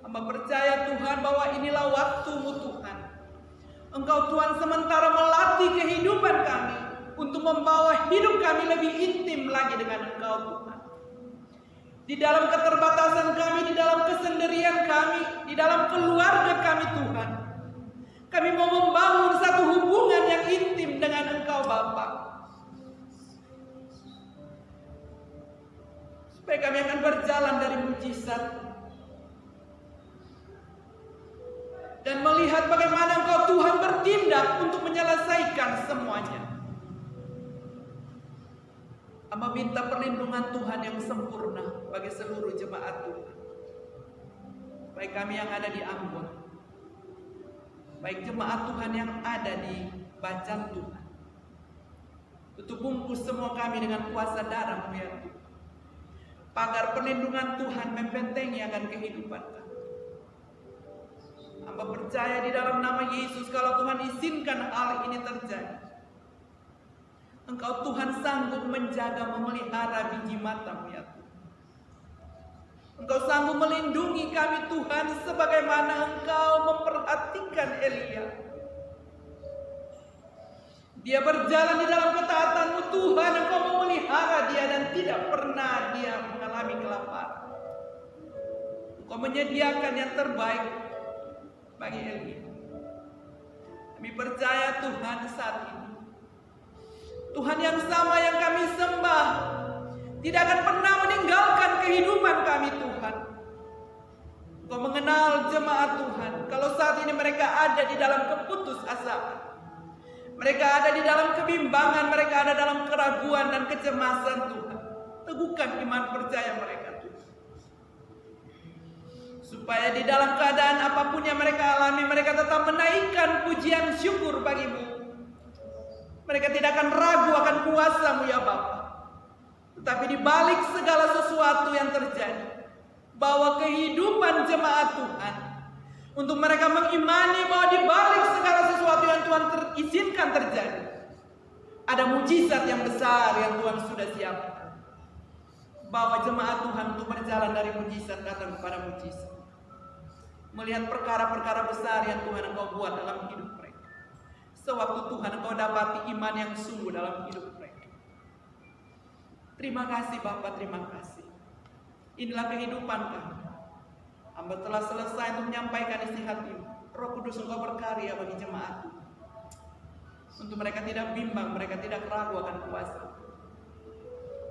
Hamba percaya Tuhan bahwa inilah waktu-Mu Tuhan. Engkau Tuhan sementara melatih kehidupan kami untuk membawa hidup kami lebih intim lagi dengan Engkau Tuhan. Di dalam keterbatasan kami, di dalam kesendirian kami, di dalam keluarga kami Tuhan, kami mau membangun satu hubungan yang intim dengan Engkau Bapa, supaya kami akan berjalan dari mujizat dan melihat bagaimana Engkau Tuhan bertindak untuk menyelesaikan semuanya. Hamba minta perlindungan Tuhan yang sempurna bagi seluruh jemaat Tuhan. Baik kami yang ada di Ambon, baik jemaat Tuhan yang ada di Bacan Tuhan. Tutup bungkus semua kami dengan kuasa darah-Mu ya Tuhan. Pagar perlindungan Tuhan membentengi akan kehidupan kami. Hamba percaya di dalam nama Yesus, kalau Tuhan izinkan hal ini terjadi, Engkau Tuhan sanggup menjaga, memelihara biji mata-Mu ya Tuhan. Engkau sanggup melindungi kami Tuhan, sebagaimana Engkau memperhatikan Elia. Dia berjalan di dalam ketaatan-Mu Tuhan, Engkau memelihara dia dan tidak pernah dia mengalami kelaparan. Engkau menyediakan yang terbaik bagi Elia. Kami percaya Tuhan saat ini, Tuhan yang sama yang kami sembah tidak akan pernah meninggalkan kehidupan kami Tuhan. Engkau mengenal jemaat Tuhan, kalau saat ini mereka ada di dalam keputusasaan, mereka ada di dalam kebimbangan, mereka ada dalam keraguan dan kecemasan Tuhan. Teguhkan iman percaya mereka Tuhan, supaya di dalam keadaan apapun yang mereka alami, mereka tetap menaikkan pujian syukur bagi-Mu. Mereka tidak akan ragu akan kuasa-Mu ya Bapa. Tetapi di balik segala sesuatu yang terjadi, bahwa kehidupan jemaat Tuhan, untuk mereka mengimani bahwa di balik segala sesuatu yang Tuhan izinkan terjadi, ada mujizat yang besar yang Tuhan sudah siapkan. Bahwa jemaat Tuhan untuk berjalan dari mujizat datang kepada mujizat, melihat perkara-perkara besar yang Tuhan Engkau buat dalam hidup mereka. Sewaktu Tuhan Engkau dapati iman yang sungguh dalam hidup mereka. Terima kasih Bapa, terima kasih. Inilah kehidupan kami. Hamba telah selesai untuk menyampaikan isi hati-Mu. Roh Kudus Engkau berkarya bagi jemaat Tuhan, untuk mereka tidak bimbang, mereka tidak ragu akan kuasa,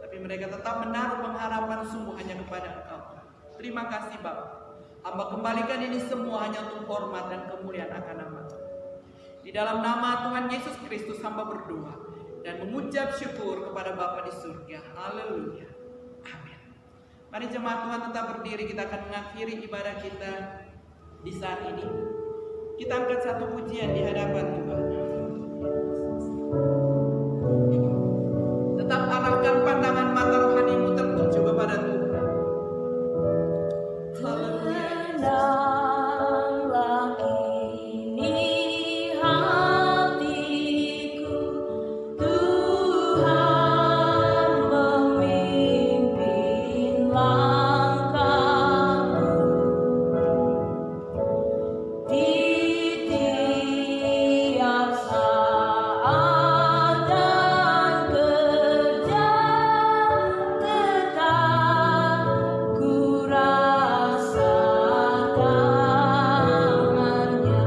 tapi mereka tetap menaruh pengharapan sungguh hanya kepada Engkau. Terima kasih Bapa. Hamba kembalikan ini semua hanya untuk hormat dan kemuliaan akan nama Tuhan. Di dalam nama Tuhan Yesus Kristus hamba berdoa dan mengucap syukur kepada Bapa di surga. Haleluya. Amin. Mari jemaat Tuhan tetap berdiri, kita akan mengakhiri ibadah kita di saat ini. Kita angkat satu pujian di hadapan Tuhan. Tetap arahkan pandangan mata rohanimu tertuju kepada Tuhan. Haleluya. Tenanglah kini hatiku, Tuhan memimpin langkahku di tiap saat dan kejam, tetap ku rasakan tangannya.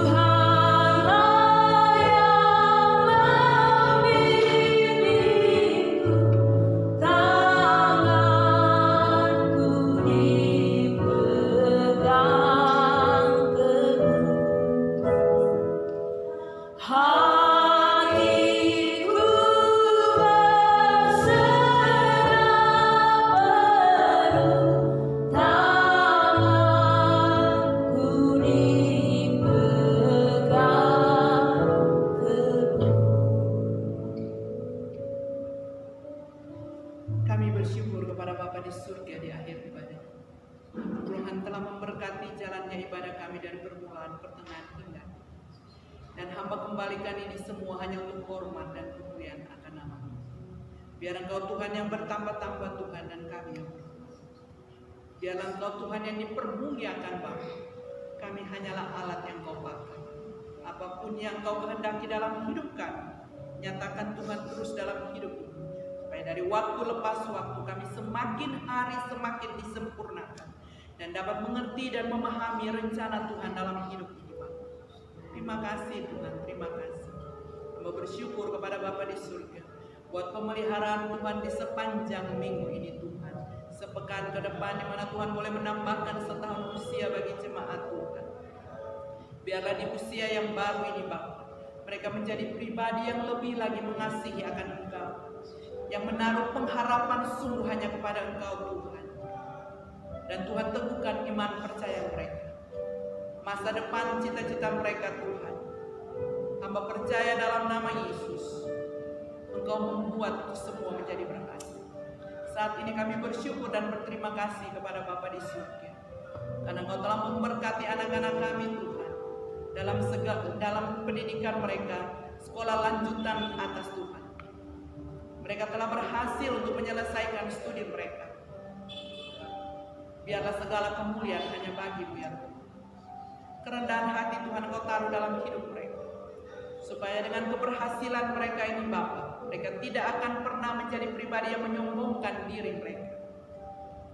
Tuhanlah yang membimbingku, tanganku dipegang teguh. Hatiku berserah penuh, tanganku dipegang teguh. Kami bersyukur kepada Bapa di surga di akhir ibadah. Tuhan telah memberkati jalannya ibadah kami dari permulaan, pertengahan hingga. Dan hamba kembalikan ini semua hanya untuk hormat dan kemuliaan akan nama-Mu. Biar Engkau Tuhan yang bertambah-tambah Tuhan, dan kami yang berkuasa. Biarlah Engkau Tuhan yang dipermuliakan Bapa. Kami hanyalah alat yang Kau pakai. Apapun yang Kau kehendaki dalam hidup kami, nyatakan Tuhan terus dalam hidup ini. Supaya dari waktu lepas waktu kami semakin hari semakin disempurnakan, dan dapat mengerti dan memahami rencana Tuhan dalam hidup ini Bapa. Terima kasih Tuhan, terima kasih. Hamba bersyukur kepada Bapa di surga buat pemeliharaan Tuhan di sepanjang minggu ini Tuhan. Sepekan ke depan di mana Tuhan boleh menambahkan setahun usia bagi jemaat Tuhan. Biarlah di usia yang baru ini Bapa, mereka menjadi pribadi yang lebih lagi mengasihi akan Engkau, yang menaruh pengharapan sungguh hanya kepada Engkau Tuhan. Dan Tuhan teguhkan iman percaya mereka, masa depan cita-cita mereka Tuhan. Hamba percaya dalam nama Yesus, Engkau membuat itu semua menjadi berhasil. Saat ini kami bersyukur dan berterima kasih kepada Bapa di surga, karena Engkau telah memberkati anak-anak kami Tuhan, dalam pendidikan mereka, sekolah lanjutan atas Tuhan. Mereka telah berhasil untuk menyelesaikan studi mereka. Biarlah segala kemuliaan hanya bagi-Mu ya Tuhan. Kerendahan hati Tuhan Engkau taruh dalam hidup mereka, supaya dengan keberhasilan mereka ini Bapa, mereka tidak akan pernah menjadi pribadi yang menyombongkan diri mereka,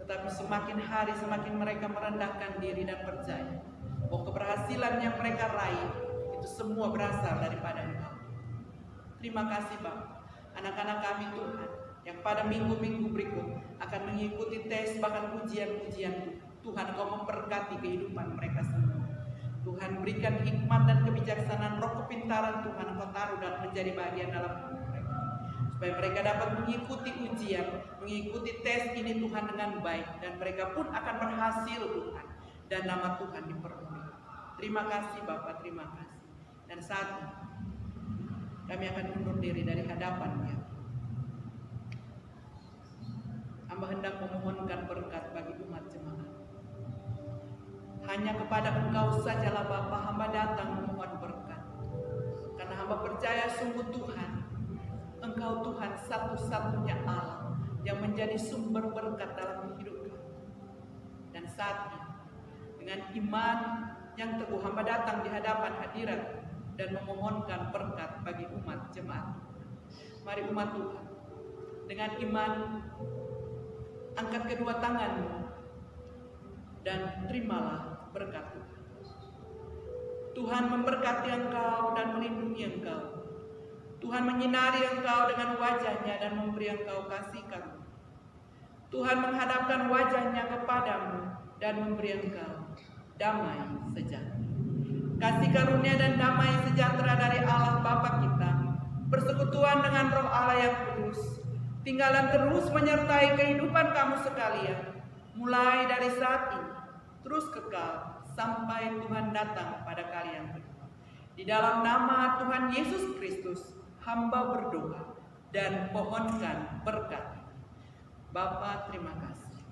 tetapi semakin hari semakin mereka merendahkan diri dan percaya bahwa keberhasilan yang mereka raih itu semua berasal daripada Engkau. Terima kasih Bapa, anak-anak kami Tuhan yang pada minggu-minggu berikut akan mengikuti tes bahkan ujian-ujian Tuhan, Engkau memberkati kehidupan mereka semua. Tuhan berikan hikmat dan kebijaksanaan, roh kepintaran Tuhan Engkau taruh dan menjadi bagian dalam hidup mereka, supaya mereka dapat mengikuti ujian, mengikuti tes ini Tuhan dengan baik, dan mereka pun akan berhasil Tuhan, dan nama Tuhan dipermuliakan. Terima kasih Bapa, terima kasih. Dan saat ini kami akan undur diri dari hadapan-Mu. Hamba hendak memohonkan berkat bagi umat jemaat. Hanya kepada Engkau sajalah Bapa hamba datang memohon berkat, karena hamba percaya sungguh Tuhan, Engkau Tuhan satu-satunya Allah yang menjadi sumber berkat dalam hidup kami. Dan saat ini dengan iman yang teguh hamba datang di hadapan hadirat dan memohonkan berkat bagi umat jemaat. Mari umat Tuhan, dengan iman angkat kedua tanganmu dan terimalah berkat Tuhan. Tuhan memberkati engkau dan melindungi engkau. Tuhan menyinari engkau dengan wajah-Nya dan memberi engkau kasih karunia. Tuhan menghadapkan wajah-Nya kepadamu dan memberi engkau damai sejahtera. Kasih karunia dan damai sejahtera dari Allah Bapa kita, persekutuan dengan Roh Allah yang kudus, tinggalan terus menyertai kehidupan kamu sekalian, mulai dari saat ini, terus kekal, sampai Tuhan datang pada kalian berdua. Di dalam nama Tuhan Yesus Kristus, hamba berdoa dan pohonkan berkat. Bapa, terima kasih.